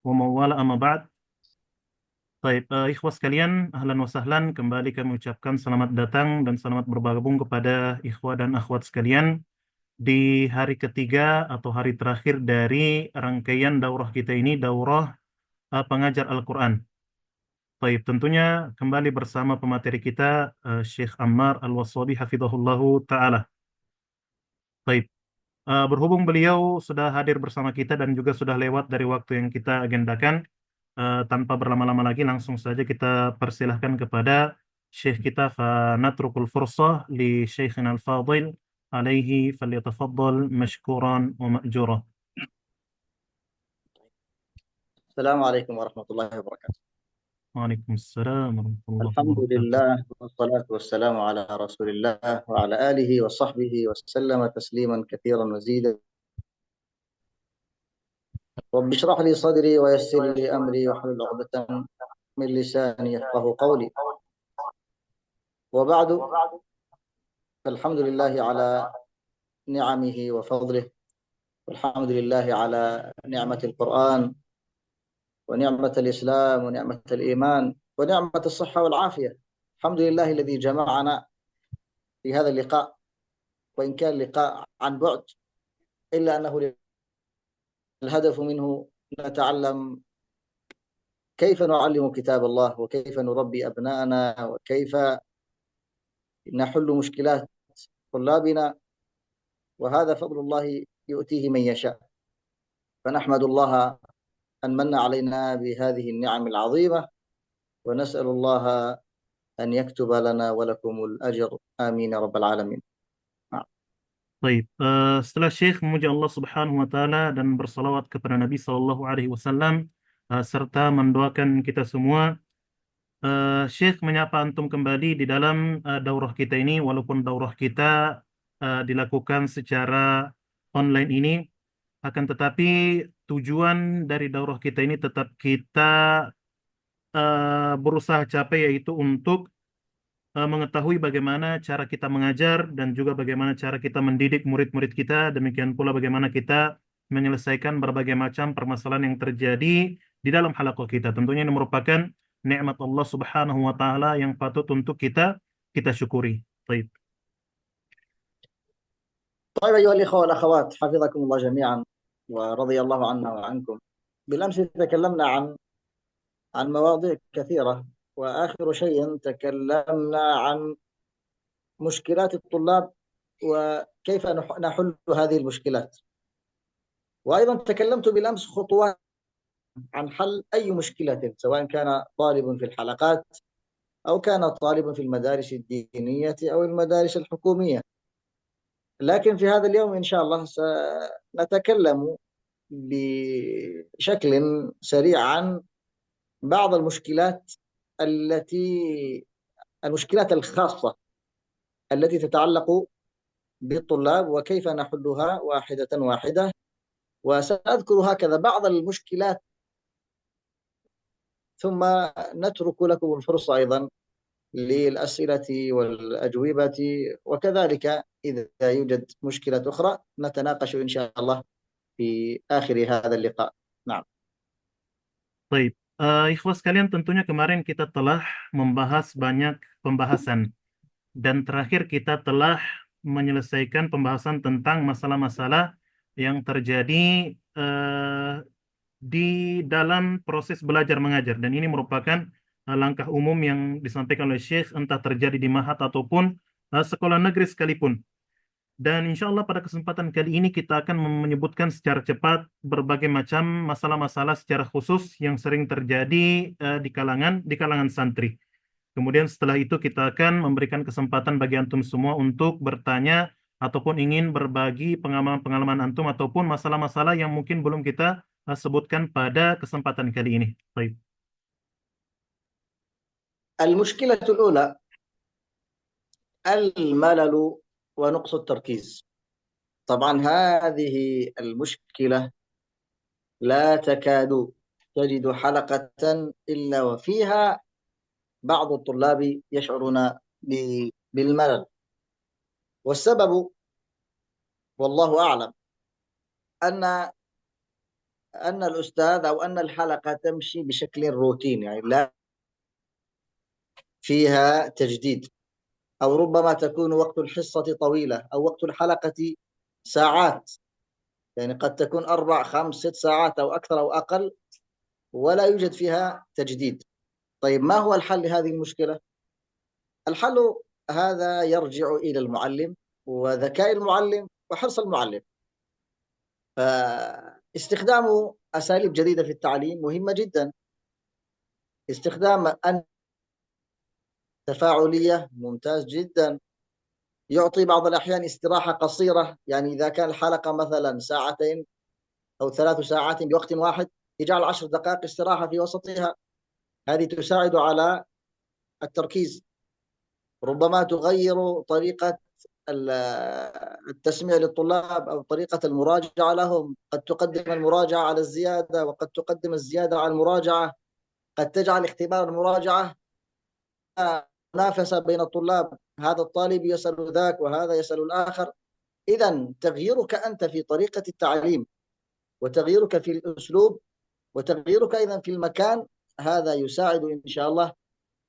wa mawala amma ba'd. Baik, ikhwas sekalian, ahlan wa sahlan, kembali kami ucapkan selamat datang dan selamat bergabung kepada ikhwah dan akhwat sekalian di hari ketiga atau hari terakhir dari rangkaian daurah kita ini, daurah pengajar Al-Quran. Baik, tentunya kembali bersama pemateri kita, Syekh Ammar Al-Waswabi Hafidhahullahu Ta'ala. Baik, berhubung beliau sudah hadir bersama kita dan juga sudah lewat dari waktu yang kita agendakan, tanpa berlama-lama lagi langsung saja kita persilahkan kepada Syekh kita, fanatrukul fursah li Syekhina Al-Fadil alaihi falyatafaddal mashkuran wa ma'jura. السلام عليكم ورحمة الله وبركاته. Waalaikumsalam warahmatullahi الحمد wabarakatuh. لله والصلاة والسلام على رسول الله وعلى آله وصحبه وسلم تسليما كثيرا مزيدا. رب اشرح لي صدري ويسر لي أمري واحلل عقدة من لساني يفقه قولي. وبعد، فالحمد لله على نعمه وفضله، والحمد لله على نعمة القرآن ونعمة الإسلام ونعمة الإيمان ونعمة الصحة والعافية. الحمد لله الذي جمعنا في هذا اللقاء، وإن كان لقاء عن بعد إلا أنه الهدف منه نتعلم كيف نعلم كتاب الله، وكيف نربي أبناءنا، وكيف نحل مشكلات طلابنا، وهذا فضل الله يؤتيه من يشاء. فنحمد الله أن من علينا بهذه النعم العظيمة، ونسأل الله أن يكتب لنا ولكم الأجر، آمين يا رب العالمين. Baik, setelah Syekh memuji Allah Subhanahu wa taala dan bersalawat kepada Nabi sallallahu alaihi wasallam, serta mendoakan kita semua, Syekh menyapa antum kembali di dalam daurah kita ini, walaupun daurah kita dilakukan secara online ini, akan tetapi tujuan dari daurah kita ini tetap kita berusaha capai, yaitu untuk mengetahui bagaimana cara kita mengajar dan juga bagaimana cara kita mendidik murid-murid kita, demikian pula bagaimana kita menyelesaikan berbagai macam permasalahan yang terjadi di dalam halaqah kita. Tentunya ini merupakan nikmat Allah Subhanahu wa taala yang patut untuk kita syukuri. Baik. طيب أيها الإخوة والأخوات، حفظكم الله جميعا ورضي الله عنا وعنكم. بالأمس تكلمنا عن مواضيع كثيرة، وآخر شيء تكلمنا عن مشكلات الطلاب وكيف نحل هذه المشكلات. وأيضا تكلمت بالأمس خطوات عن حل أي مشكلة، سواء كان طالب في الحلقات أو كان طالب في المدارس الدينية أو المدارس الحكومية. لكن في هذا اليوم إن شاء الله سنتكلم بشكل سريع عن بعض المشكلات الخاصة التي تتعلق بالطلاب، وكيف نحلها واحدة واحدة. وسأذكر هكذا بعض المشكلات، ثم نترك لكم الفرصة أيضا للأسئلة والأجوبة، وكذلك إذا يوجد مشكلة أخرى نتناقش إن شاء الله في آخر هذا اللقاء. نعم. Baik. Ikhwas sekalian, tentunya kemarin kita telah membahas banyak pembahasan dan terakhir kita telah menyelesaikan pembahasan tentang masalah-masalah yang terjadi eh, di dalam proses belajar mengajar, dan ini merupakan langkah umum yang disampaikan oleh Syekh, entah terjadi di Mahat ataupun sekolah negeri sekalipun. Dan insya Allah pada kesempatan kali ini kita akan menyebutkan secara cepat berbagai macam masalah-masalah secara khusus yang sering terjadi di kalangan santri. Kemudian setelah itu kita akan memberikan kesempatan bagi antum semua untuk bertanya ataupun ingin berbagi pengalaman-pengalaman antum ataupun masalah-masalah yang mungkin belum kita sebutkan pada kesempatan kali ini. Baik. المشكلة الأولى الملل ونقص التركيز. طبعا هذه المشكلة لا تكاد تجد حلقة إلا وفيها بعض الطلاب يشعرون بالملل، والسبب والله أعلم أن أن الأستاذ أو أن الحلقة تمشي بشكل روتين، يعني لا فيها تجديد، أو ربما تكون وقت الحصة طويلة أو وقت الحلقة ساعات، يعني قد تكون 4 5 6 ساعات أو أكثر أو أقل، ولا يوجد فيها تجديد. طيب ما هو الحل لهذه المشكلة؟ الحل هذا يرجع إلى المعلم وذكاء المعلم وحرص المعلم. فاستخدام أساليب جديدة في التعليم مهمة جدا. استخدام التفاعلية ممتاز جدا. يعطي بعض الأحيان استراحة قصيرة، يعني إذا كان الحلقة مثلا ساعتين أو 3 ساعات بوقت واحد، يجعل 10 دقائق استراحة في وسطها. هذه تساعد على التركيز. ربما تغير طريقة التسميع للطلاب أو طريقة المراجعة لهم. قد تقدم المراجعة على الزيادة، وقد تقدم الزيادة على المراجعة. قد تجعل اختبار المراجعة منافسة بين الطلاب، هذا الطالب يسأل ذاك وهذا يسأل الآخر. إذا تغييرك أنت في طريقة التعليم، وتغييرك في الأسلوب، وتغييرك أيضا في المكان، هذا يساعد إن شاء الله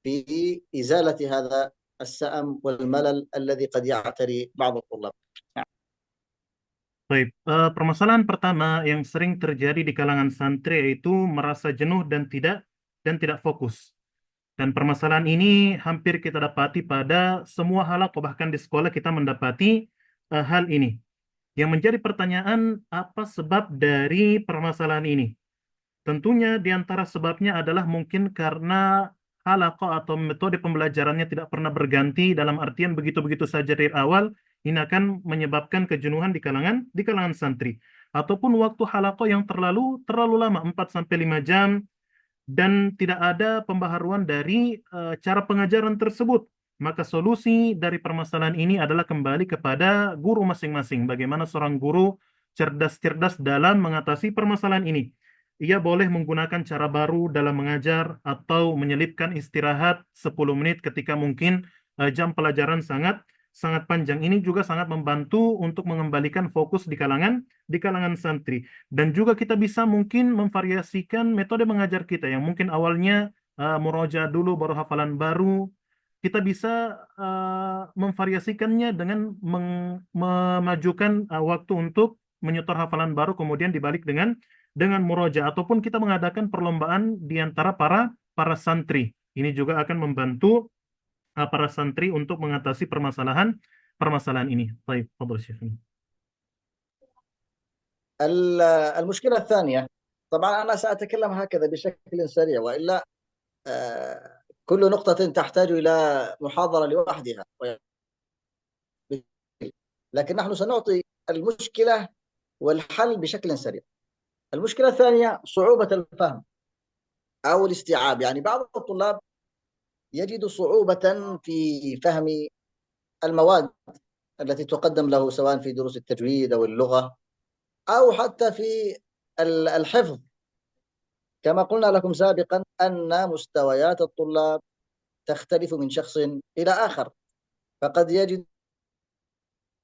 في إزالة هذا السأم والملل الذي قد يعتري بعض الطلاب. Baik, permasalahan pertama yang sering terjadi di kalangan santri yaitu merasa jenuh dan tidak fokus. Dan permasalahan ini hampir kita dapati pada semua halaqah, bahkan di sekolah kita mendapati hal ini. Yang menjadi pertanyaan, apa sebab dari permasalahan ini? Tentunya di antara sebabnya adalah mungkin karena halaqah atau metode pembelajarannya tidak pernah berganti, dalam artian begitu-begitu saja dari awal. Ini akan menyebabkan kejenuhan di kalangan santri. Ataupun waktu halaqah yang terlalu terlalu lama, 4 sampai 5 jam, dan tidak ada pembaharuan dari cara pengajaran tersebut. Maka solusi dari permasalahan ini adalah kembali kepada guru masing-masing. Bagaimana seorang guru cerdas-cerdas dalam mengatasi permasalahan ini. Ia boleh menggunakan cara baru dalam mengajar atau menyelipkan istirahat 10 menit ketika mungkin jam pelajaran sangat sangat panjang. Ini juga sangat membantu untuk mengembalikan fokus di kalangan santri. Dan juga kita bisa mungkin memvariasikan metode mengajar kita yang mungkin awalnya murojaah dulu baru hafalan baru. Kita bisa memvariasikannya dengan memajukan waktu untuk menyetor hafalan baru kemudian dibalik dengan murojaah, ataupun kita mengadakan perlombaan di antara para para santri. Ini juga akan membantu para santri untuk mengatasi permasalahan ini. Baik, Fadhil Syekh. المشكلة الثانية، طبعا أنا سأتكلم هكذا بشكل سريع، وإلا كل نقطة تحتاج إلى محاضرة لوحدها. لكن نحن سنعطي المشكلة والحل بشكل سريع. المشكلة الثانية صعوبة الفهم أو الاستيعاب. يعني بعض الطلاب يجد صعوبة في فهم المواد التي تقدم له، سواء في دروس التجويد أو اللغة أو حتى في الحفظ. كما قلنا لكم سابقا أن مستويات الطلاب تختلف من شخص إلى آخر. فقد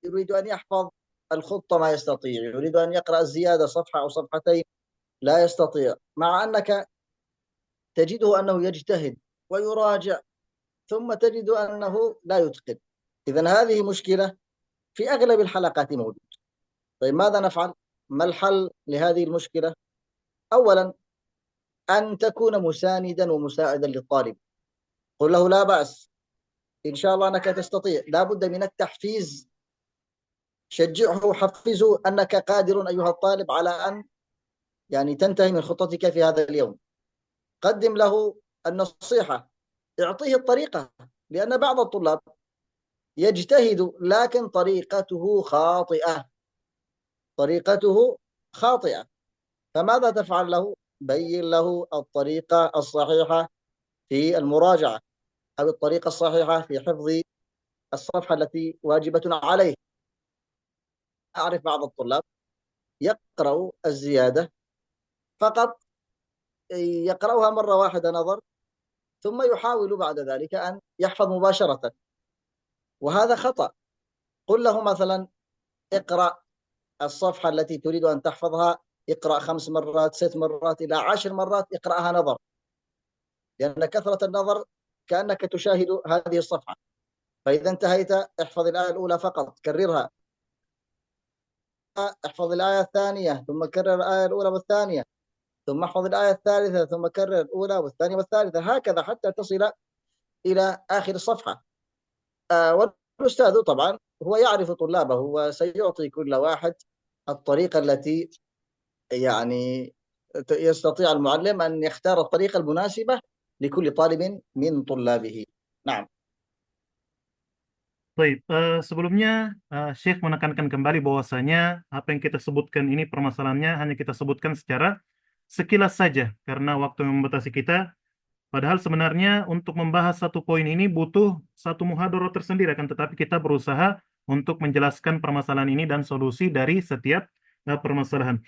يريد أن يحفظ الخطة ما يستطيع، يريد أن يقرأ الزيادة صفحة أو صفحتين لا يستطيع، مع أنك تجده أنه يجتهد ويراجع، ثم تجد أنه لا يتقن. إذن هذه مشكلة في أغلب الحلقات موجودة. طيب ماذا نفعل؟ ما الحل لهذه المشكلة؟ أولا أن تكون مساندا ومساعدا للطالب. قل له لا بأس، إن شاء الله أنك تستطيع. لا بد من التحفيز. شجعه وحفزه أنك قادر أيها الطالب على أن يعني تنتهي من خطتك في هذا اليوم. قدم له النصيحة، اعطيه الطريقة، لأن بعض الطلاب يجتهد لكن طريقته خاطئة. طريقته خاطئة. فماذا تفعل له؟ بين له الطريقة الصحيحة في المراجعة، أو الطريقة الصحيحة في حفظ الصفحة التي واجبة عليه. أعرف بعض الطلاب يقرأ الزيادة فقط، يقرأها مرة واحدة نظر، ثم يحاول بعد ذلك أن يحفظ مباشرة، وهذا خطأ. قل له مثلا اقرأ الصفحة التي تريد أن تحفظها اقرأ 5 مرات 6 مرات إلى 10 مرات اقرأها نظر، لأن كثرة النظر كأنك تشاهد هذه الصفحة. فإذا انتهيت احفظ الآية الأولى فقط، كررها، احفظ الآية الثانية ثم كرر الآية الأولى والثانية، ثم احفظ الآية الثالثة ثم كرر الأولى والثانية والثالثة، هكذا حتى تصل إلى آخر الصفحة. والأستاذ طبعا هو يعرف طلابه وسيعطي كل واحد الطريقة التي يعني يستطيع المعلم أن يختار الطريقة المناسبة لكل طالب من طلابه. نعم. Baik, sebelumnya Syekh menekankan kembali bahwasanya apa yang kita sebutkan ini permasalahannya hanya kita sebutkan secara sekilas saja karena waktu yang membatasi kita. Padahal sebenarnya untuk membahas satu poin ini butuh satu muhadharah tersendiri, akan tetapi kita berusaha untuk menjelaskan permasalahan ini dan solusi dari setiap permasalahan.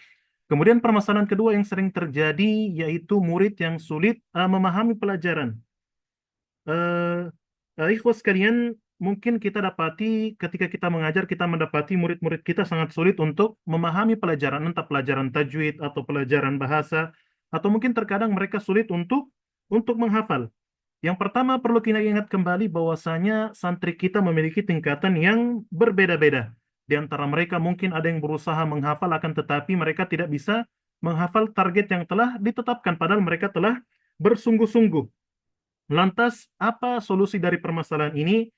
Kemudian permasalahan kedua yang sering terjadi yaitu murid yang sulit memahami pelajaran. Ikhwas sekalian, mungkin kita dapati ketika kita mengajar, kita mendapati murid-murid kita sangat sulit untuk memahami pelajaran, entah pelajaran tajwid atau pelajaran bahasa, atau mungkin terkadang mereka sulit untuk menghafal. Yang pertama perlu kita ingat kembali bahwasanya santri kita memiliki tingkatan yang berbeda-beda. Di antara mereka mungkin ada yang berusaha menghafal akan tetapi mereka tidak bisa menghafal target yang telah ditetapkan padahal mereka telah bersungguh-sungguh. Lantas, apa solusi dari permasalahan ini?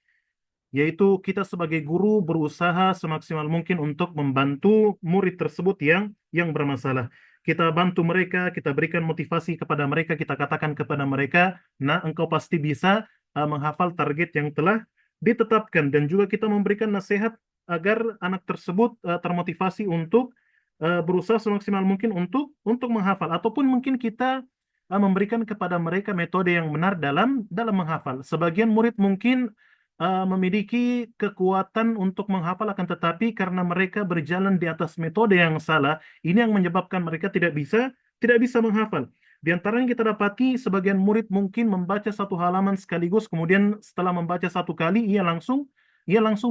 Yaitu kita sebagai guru berusaha semaksimal mungkin untuk membantu murid tersebut yang bermasalah. Kita bantu mereka, kita berikan motivasi kepada mereka, kita katakan kepada mereka, nah engkau pasti bisa menghafal target yang telah ditetapkan dan juga kita memberikan nasihat agar anak tersebut termotivasi untuk berusaha semaksimal mungkin untuk menghafal ataupun mungkin kita memberikan kepada mereka metode yang benar dalam menghafal. Sebagian murid mungkin memiliki kekuatan untuk menghafal akan tetapi karena mereka berjalan di atas metode yang salah, ini yang menyebabkan mereka tidak bisa menghafal. Di antaranya kita dapati sebagian murid mungkin membaca satu halaman sekaligus, kemudian setelah membaca satu kali ia langsung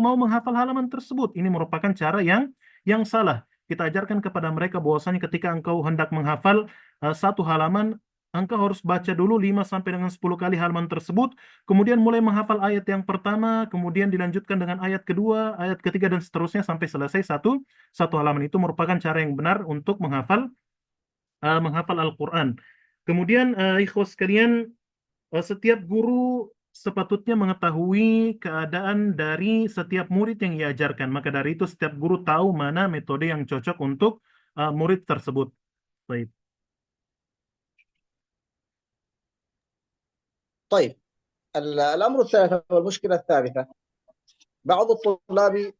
mau menghafal halaman tersebut. Ini merupakan cara yang salah. Kita ajarkan kepada mereka bahwasanya ketika engkau hendak menghafal satu halaman, engkau harus baca dulu 5 sampai dengan 10 kali halaman tersebut, kemudian mulai menghafal ayat yang pertama, kemudian dilanjutkan dengan ayat kedua, ayat ketiga dan seterusnya sampai selesai satu halaman. Itu merupakan cara yang benar untuk menghafal Al-Qur'an. Kemudian ikhwas sekalian, setiap guru sepatutnya mengetahui keadaan dari setiap murid yang diajarkan. Maka dari itu setiap guru tahu mana metode yang cocok untuk murid tersebut. Baik. طيب، الأمر الثالث والمشكلة الثالثة، بعض الطلاب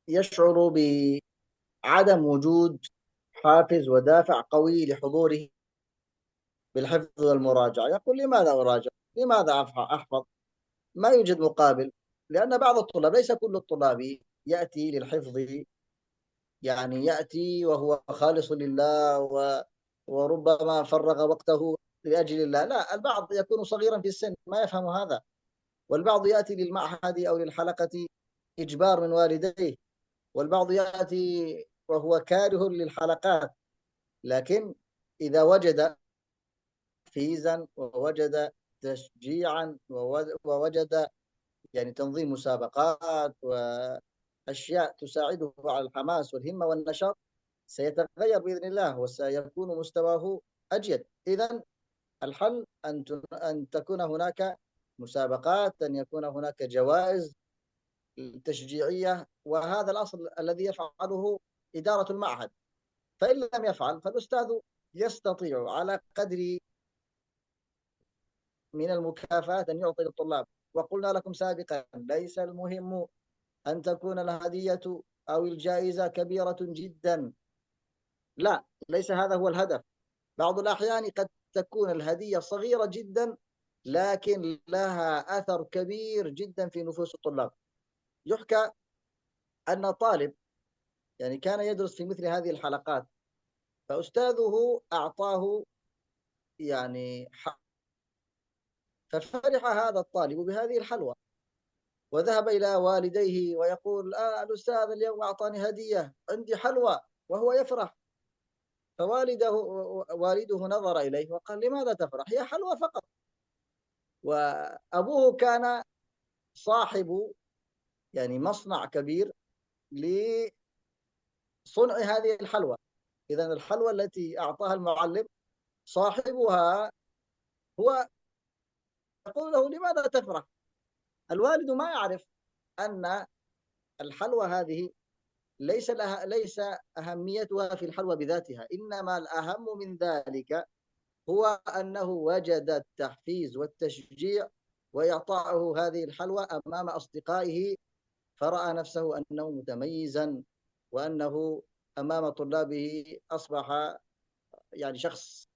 يشعر بعدم وجود حافز ودافع قوي لحضوره بالحفظ والمراجعة. يقول لماذا أراجع؟ لماذا أحفظ؟ ما يوجد مقابل. لأن بعض الطلاب، ليس كل الطلاب يأتي للحفظ، يعني يأتي وهو خالص لله وربما فرغ وقته لأجل الله. لا، البعض يكون صغيرا في السن ما يفهم هذا، والبعض يأتي للمعهد أو للحلقة إجبار من والديه، والبعض يأتي وهو كاره للحلقات. لكن إذا وجد تحفيزا ووجد تشجيعا ووجد يعني تنظيم مسابقات وأشياء تساعده على الحماس والهمة والنشاط، سيتغير بإذن الله وسيكون مستواه أجيد. إذن الحل أن تكون هناك مسابقات، أن يكون هناك جوائز تشجيعية، وهذا الأصل الذي يفعله إدارة المعهد. فإن لم يفعل فالأستاذ يستطيع على قدر من المكافآت أن يعطي للطلاب. وقلنا لكم سابقا ليس المهم أن تكون الهدية أو الجائزة كبيرة جدا، لا، ليس هذا هو الهدف. بعض الأحيان قد تكون الهدية صغيرة جدا لكن لها أثر كبير جدا في نفوس الطلاب. يحكى أن طالب يعني كان يدرس في مثل هذه الحلقات، فأستاذه أعطاه يعني ففرح هذا الطالب بهذه الحلوى وذهب إلى والديه ويقول الأستاذ اليوم أعطاني هدية، عندي حلوى، وهو يفرح. والده نظر إليه وقال: لماذا تفرح؟ هي حلوى فقط. وأبوه كان صاحب يعني مصنع كبير لصنع هذه الحلوى. إذا الحلوى التي أعطاها المعلم صاحبها هو يقول له: لماذا تفرح؟ الوالد ما يعرف أن الحلوى هذه ليس أهميتها في الحلوى بذاتها، إنما الأهم من ذلك هو أنه وجد التحفيز والتشجيع وإعطائه هذه الحلوى أمام أصدقائه، فرأى نفسه أنه متميزا، وأنه أمام طلابه أصبح يعني شخص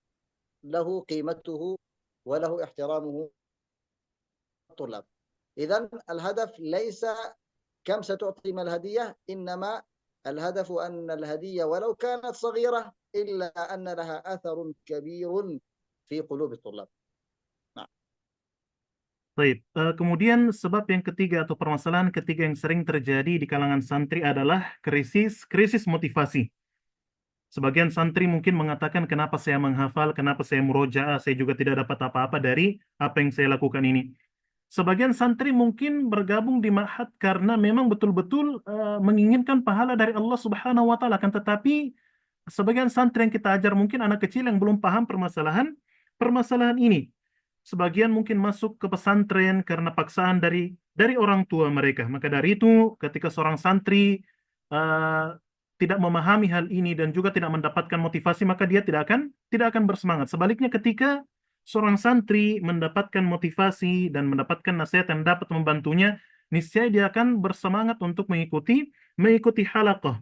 له قيمته وله احترامه الطلاب. إذن الهدف ليس كم ستعطي من الهدية، إنما الهدف أن الهدية ولو كانت صغيرة إلا أن لها أثر كبير في قلوب الطلاب. نعم. Baik, kemudian sebab yang ketiga atau permasalahan ketiga yang sering terjadi di kalangan santri adalah krisis motivasi. Sebagian santri mungkin mengatakan, kenapa saya menghafal, kenapa saya murojaah, saya juga tidak dapat apa-apa dari apa yang saya lakukan ini. Sebagian santri mungkin bergabung di ma'had karena memang betul-betul menginginkan pahala dari Allah Subhanahu wa taala, kan tetapi sebagian santri yang kita ajar mungkin anak kecil yang belum paham permasalahan ini. Sebagian mungkin masuk ke pesantren karena paksaan dari orang tua mereka. Maka dari itu, ketika seorang santri eh, tidak memahami hal ini dan juga tidak mendapatkan motivasi, maka dia tidak akan bersemangat. Sebaliknya, ketika seorang santri mendapatkan motivasi dan mendapatkan nasihat yang dapat membantunya, niscaya dia akan bersemangat untuk mengikuti halaqah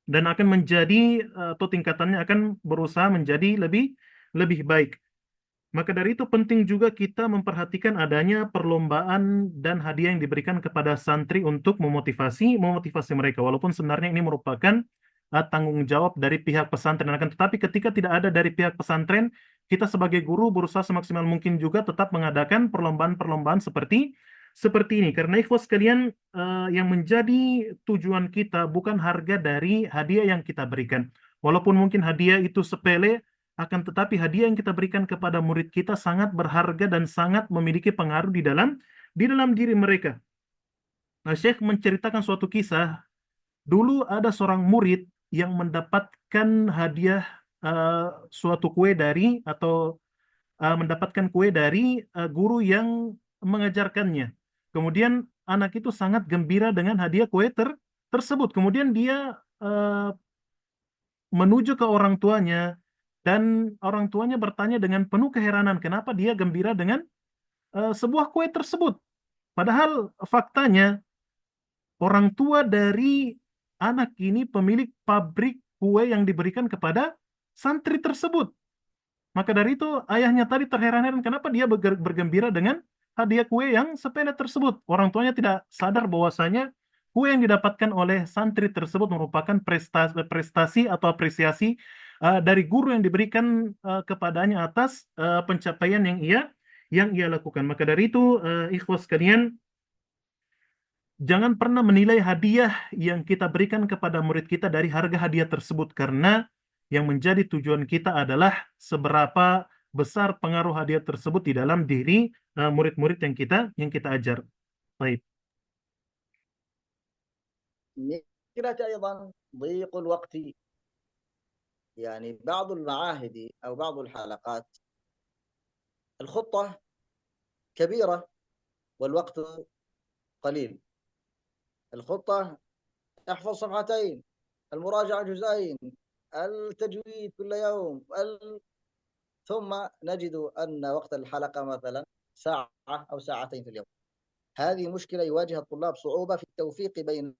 dan akan menjadi atau tingkatannya akan berusaha menjadi lebih lebih baik. Maka dari itu penting juga kita memperhatikan adanya perlombaan dan hadiah yang diberikan kepada santri untuk memotivasi mereka. Walaupun sebenarnya ini merupakan tanggung jawab dari pihak pesantren. Akan tetapi ketika tidak ada dari pihak pesantren, kita sebagai guru berusaha semaksimal mungkin juga tetap mengadakan perlombaan-perlombaan seperti ini. Karena ikhwas sekalian, yang menjadi tujuan kita bukan harga dari hadiah yang kita berikan. Walaupun mungkin hadiah itu sepele, akan tetapi hadiah yang kita berikan kepada murid kita sangat berharga dan sangat memiliki pengaruh di dalam diri mereka. Nah, Syekh menceritakan suatu kisah. Dulu ada seorang murid yang mendapatkan hadiah suatu kue dari atau mendapatkan kue dari guru yang mengajarkannya. Kemudian anak itu sangat gembira dengan hadiah kue tersebut. Kemudian dia menuju ke orang tuanya dan orang tuanya bertanya dengan penuh keheranan kenapa dia gembira dengan sebuah kue tersebut. Padahal faktanya orang tua dari anak ini pemilik pabrik kue yang diberikan kepada santri tersebut. Maka dari itu ayahnya tadi terheran-heran kenapa dia bergembira dengan hadiah kue yang sepele tersebut. Orang tuanya tidak sadar bahwasanya kue yang didapatkan oleh santri tersebut merupakan prestasi atau apresiasi dari guru yang diberikan kepadanya atas pencapaian yang ia lakukan. Maka dari itu, ikhwas sekalian, jangan pernah menilai hadiah yang kita berikan kepada murid kita dari harga hadiah tersebut, karena yang menjadi tujuan kita adalah seberapa besar pengaruh hadiah tersebut di dalam diri murid-murid yang kita ajar. Baik. مشكلة أيضا ضيق الوقت. يعني بعض المعاهد أو بعض الحلقات الخطة كبيرة والوقت قليل. الخطة احفظ صفحتين، المراجعة جزئين، التجويد كل يوم، ثم نجد أن وقت الحلقة مثلا ساعة أو ساعتين في اليوم. هذه مشكلة يواجه الطلاب صعوبة في التوفيق بين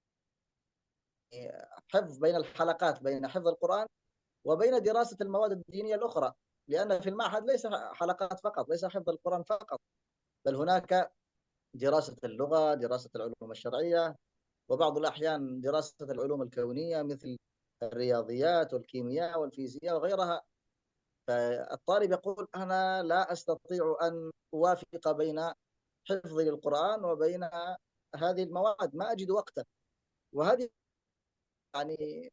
الحلقات، بين حفظ القرآن وبين دراسة المواد الدينية الأخرى، لأن في المعهد ليس حلقات فقط، ليس حفظ القرآن فقط، بل هناك دراسة اللغة، دراسة العلوم الشرعية، وبعض الأحيان دراسة العلوم الكونية مثل الرياضيات والكيمياء والفيزياء وغيرها. فالطالب يقول أنا لا أستطيع أن أوافق بين حفظي للقرآن وبين هذه المواد، ما أجد وقتا. وهذه يعني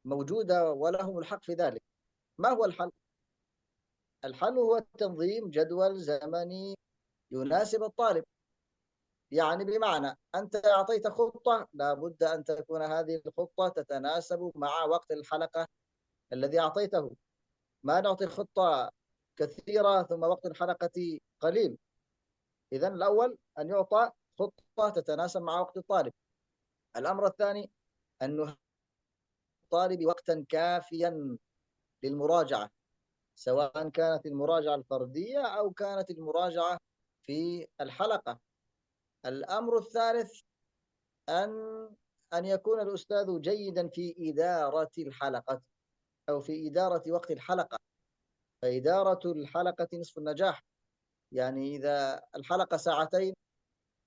موجودة ولهم الحق في ذلك. ما هو الحل؟ الحل هو تنظيم جدول زمني يناسب الطالب. يعني بمعنى أنت أعطيت خطة، لابد أن تكون هذه الخطة تتناسب مع وقت الحلقة الذي أعطيته. ما نعطي خطة كثيرة ثم وقت الحلقة قليل. إذا الأول أن يعطى خطة تتناسب مع وقت الطالب. الأمر الثاني أن نهيئ الطالب وقتا كافيا للمراجعة، سواء كانت المراجعة الفردية أو كانت المراجعة في الحلقة. الأمر الثالث أن أن يكون الأستاذ جيدا في إدارة الحلقة أو في إدارة وقت الحلقة. فإدارة الحلقة نصف النجاح. يعني إذا الحلقة ساعتين،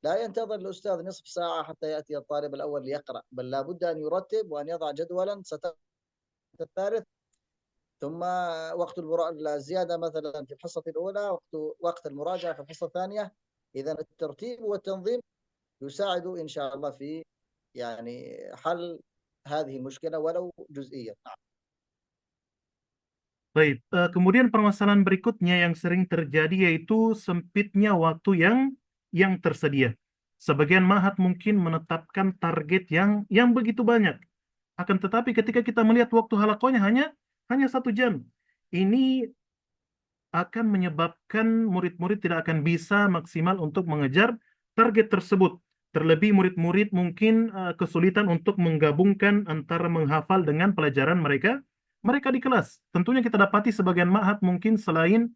لا ينتظر الأستاذ نصف ساعة حتى يأتي الطالب الأول ليقرأ، بل لابد أن يرتب وأن يضع جدولا الثالث. ثم وقت الزيادة مثلا في الحصة الأولى، وقت المراجعة في الحصة الثانية. إذا الترتيب والتنظيم يساعد إن شاء الله في يعني حل هذه المشكلة ولو جزئيا. Baik, kemudian permasalahan berikutnya yang sering terjadi yaitu sempitnya waktu yang tersedia. Sebagian ma'had mungkin menetapkan target yang begitu banyak. Akan tetapi ketika kita melihat waktu halakohnya hanya 1 jam, ini akan menyebabkan murid-murid tidak akan bisa maksimal untuk mengejar target tersebut. Terlebih murid-murid mungkin kesulitan untuk menggabungkan antara menghafal dengan pelajaran mereka di kelas. Tentunya kita dapati sebagian ma'had mungkin selain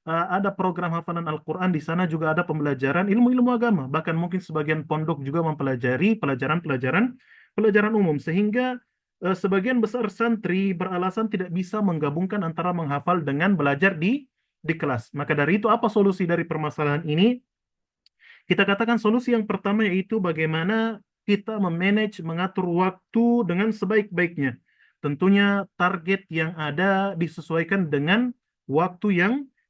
ada program hafalan Al-Quran, di sana juga ada pembelajaran ilmu-ilmu agama. Bahkan mungkin sebagian pondok juga mempelajari pelajaran umum. Sehingga sebagian besar santri beralasan tidak bisa menggabungkan antara menghafal dengan belajar di kelas. Maka dari itu apa solusi dari permasalahan ini? Kita katakan solusi yang pertama yaitu bagaimana kita memanage, mengatur waktu dengan sebaik-baiknya. Tentunya target yang ada disesuaikan dengan waktu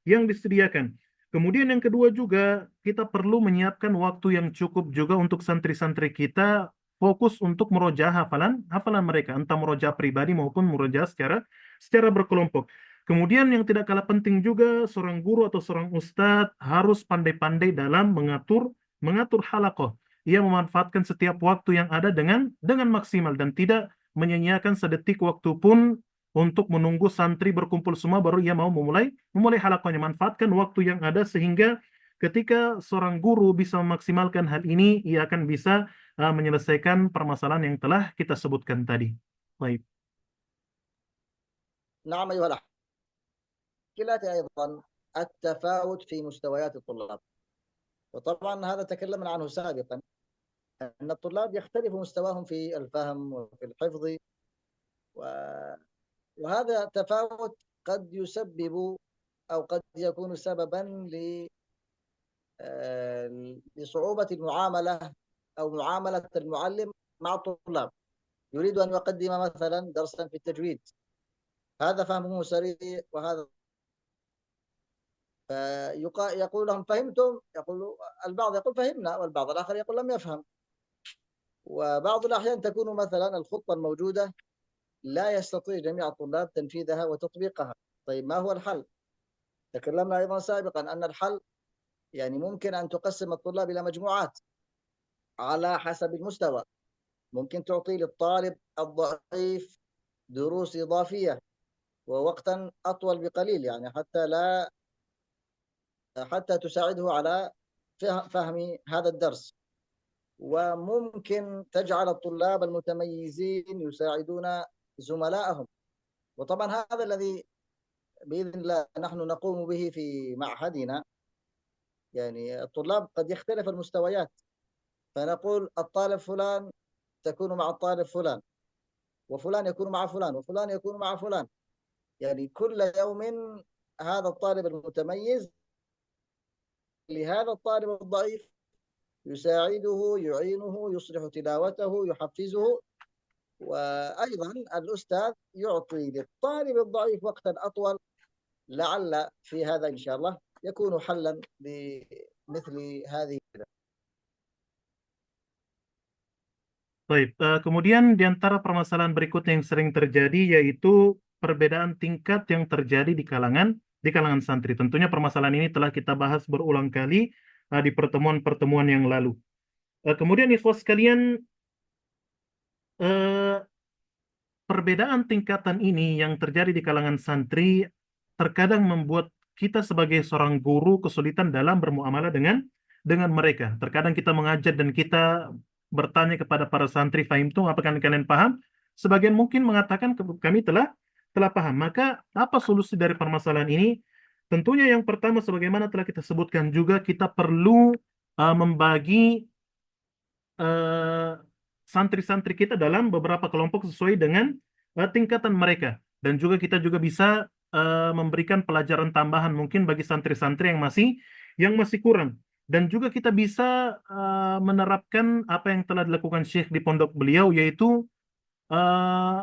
yang disediakan. Kemudian yang kedua juga kita perlu menyiapkan waktu yang cukup juga untuk santri-santri kita fokus untuk murojaah hafalan mereka, entah murojaah pribadi maupun murojaah secara berkelompok. Kemudian yang tidak kalah penting juga seorang guru atau seorang ustadz harus pandai-pandai dalam mengatur halakoh. Ia memanfaatkan setiap waktu yang ada dengan maksimal dan tidak menyia-nyiakan sedetik waktu pun untuk menunggu santri berkumpul semua baru ia mau memulai halakohnya. Manfaatkan waktu yang ada sehingga ketika seorang guru bisa memaksimalkan hal ini, ia akan bisa menyelesaikan permasalahan yang telah kita sebutkan tadi. Baik. نعم أيها الأخ، مشكلة أيضا التفاوت في مستويات الطلاب. وطبعا هذا تكلمنا عنه سابقا، أن الطلاب يختلف مستواهم في الفهم وفي الحفظ، وهذا التفاوت قد يسبب أو قد يكون سببا لصعوبة المعاملة أو معاملة المعلم مع الطلاب. يريد أن يقدم مثلا درسا في التجويد، هذا فهمه سريع وهذا يقول لهم فهمتم؟ يقول البعض يقول فهمنا، والبعض الآخر يقول لم يفهم. وبعض الأحيان تكون مثلا الخطة الموجودة لا يستطيع جميع الطلاب تنفيذها وتطبيقها. طيب ما هو الحل؟ تكلمنا أيضا سابقا أن الحل يعني ممكن أن تقسم الطلاب إلى مجموعات على حسب المستوى. ممكن تعطي للطالب الضعيف دروس إضافية ووقتا أطول بقليل، يعني حتى تساعده على فهم هذا الدرس. وممكن تجعل الطلاب المتميزين يساعدون زملائهم. وطبعا هذا الذي بإذن الله نحن نقوم به في معهدنا. يعني الطلاب قد يختلف المستويات، فنقول الطالب فلان تكون مع الطالب فلان، وفلان يكون مع فلان، وفلان يكون مع فلان. يعني كل يوم هذا الطالب المتميز لهذا الطالب الضعيف يساعده، يعينه، يصلح تلاوته، يحفزه. وأيضا الأستاذ يعطي للطالب الضعيف وقتا أطول، لعل في هذا إن شاء الله يكون حلا لمثل هذه. Baik, kemudian di antara permasalahan berikutnya yang sering terjadi yaitu perbedaan tingkat yang terjadi di kalangan santri. Tentunya permasalahan ini telah kita bahas berulang kali di pertemuan-pertemuan yang lalu. Kemudian ikhwas sekalian, eh, perbedaan tingkatan ini yang terjadi di kalangan santri terkadang membuat kita sebagai seorang guru kesulitan dalam bermuamalah dengan mereka. Terkadang kita mengajar dan kita bertanya kepada para santri, "Fahimtum, apakah kalian paham?" Sebagian mungkin mengatakan, "Kami telah paham." Maka apa solusi dari permasalahan ini? Tentunya yang pertama, sebagaimana telah kita sebutkan juga, kita perlu membagi eh, santri-santri kita dalam beberapa kelompok sesuai dengan tingkatan mereka. Dan juga kita juga bisa memberikan pelajaran tambahan mungkin bagi santri-santri yang masih kurang. Dan juga kita bisa menerapkan apa yang telah dilakukan Syekh di pondok beliau, yaitu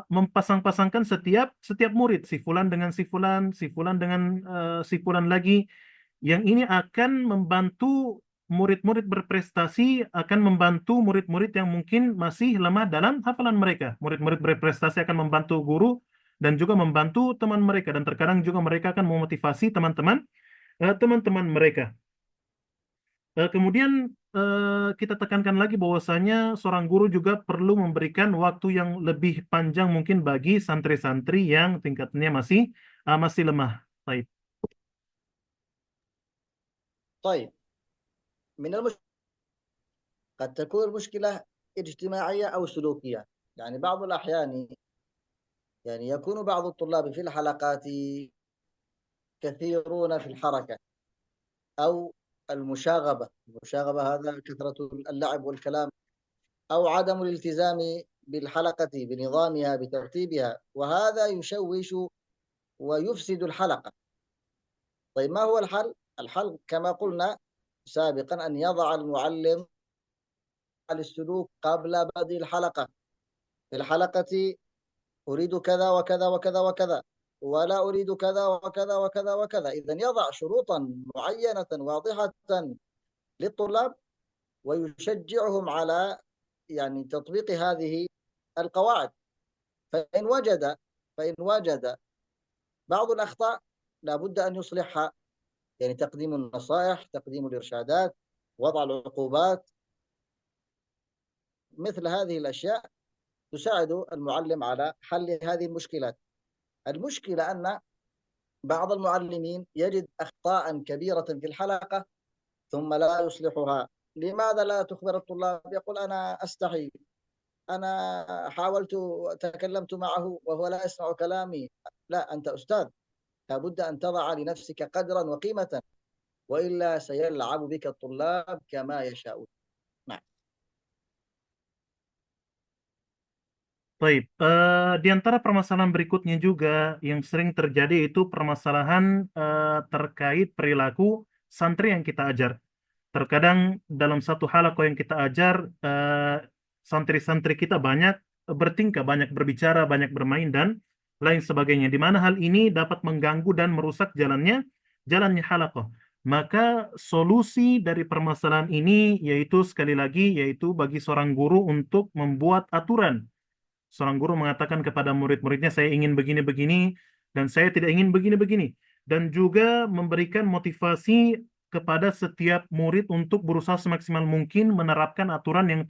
mempasang-pasangkan setiap setiap murid, si fulan dengan si fulan, si fulan dengan si fulan lagi, yang ini akan membantu murid-murid berprestasi, akan membantu murid-murid yang mungkin masih lemah dalam hafalan mereka. Murid-murid berprestasi akan membantu guru dan juga membantu teman mereka, dan terkadang juga mereka akan memotivasi teman-teman mereka. Kemudian kita tekankan lagi bahwasanya seorang guru juga perlu memberikan waktu yang lebih panjang mungkin bagi santri-santri yang tingkatnya masih lemah. Baik. طيب، من المشكلة قد تكون المشكلة اجتماعية أو سلوكية. يعني بعض الأحيان يعني يكون بعض الطلاب في الحلقات كثيرون في الحركة أو المشاغبة هذا كثرة اللعب والكلام، أو عدم الالتزام بالحلقة بنظامها بترتيبها، وهذا يشوش ويفسد الحلقة. طيب، ما هو الحل؟ الحل كما قلنا سابقا أن يضع المعلم السلوك قبل بدء الحلقة. في الحلقة أريد كذا وكذا وكذا وكذا، ولا أريد كذا وكذا وكذا وكذا. إذن يضع شروطا معينة واضحة للطلاب ويشجعهم على يعني تطبيق هذه القواعد. فإن وجد بعض الأخطاء لابد أن يصلحها، يعني تقديم النصائح، تقديم الإرشادات، وضع العقوبات. مثل هذه الأشياء تساعد المعلم على حل هذه المشكلات. المشكلة أن بعض المعلمين يجد أخطاء كبيرة في الحلقة ثم لا يصلحها. لماذا لا تخبر الطلاب؟ يقول أنا أستحي، أنا حاولت، تكلمت معه وهو لا يسمع كلامي. لا، أنت أستاذ، لابد أن تضع لنفسك قدرا وقيمة، وإلا سيلعب بك الطلاب كما يشاءون. نعم. Baik, di antara permasalahan berikutnya juga yang sering terjadi itu permasalahan terkait perilaku santri yang kita ajar. Terkadang dalam satu halaqah yang kita ajar, santri-santri kita banyak bertingkah, banyak berbicara, banyak bermain dan lain sebagainya. Di mana hal ini dapat mengganggu dan merusak jalannya halaqah. Maka solusi dari permasalahan ini yaitu sekali lagi yaitu bagi seorang guru untuk membuat aturan. Seorang guru mengatakan kepada murid-muridnya, "Saya ingin begini-begini dan saya tidak ingin begini-begini." Dan juga memberikan motivasi kepada setiap murid untuk berusaha semaksimal mungkin menerapkan aturan yang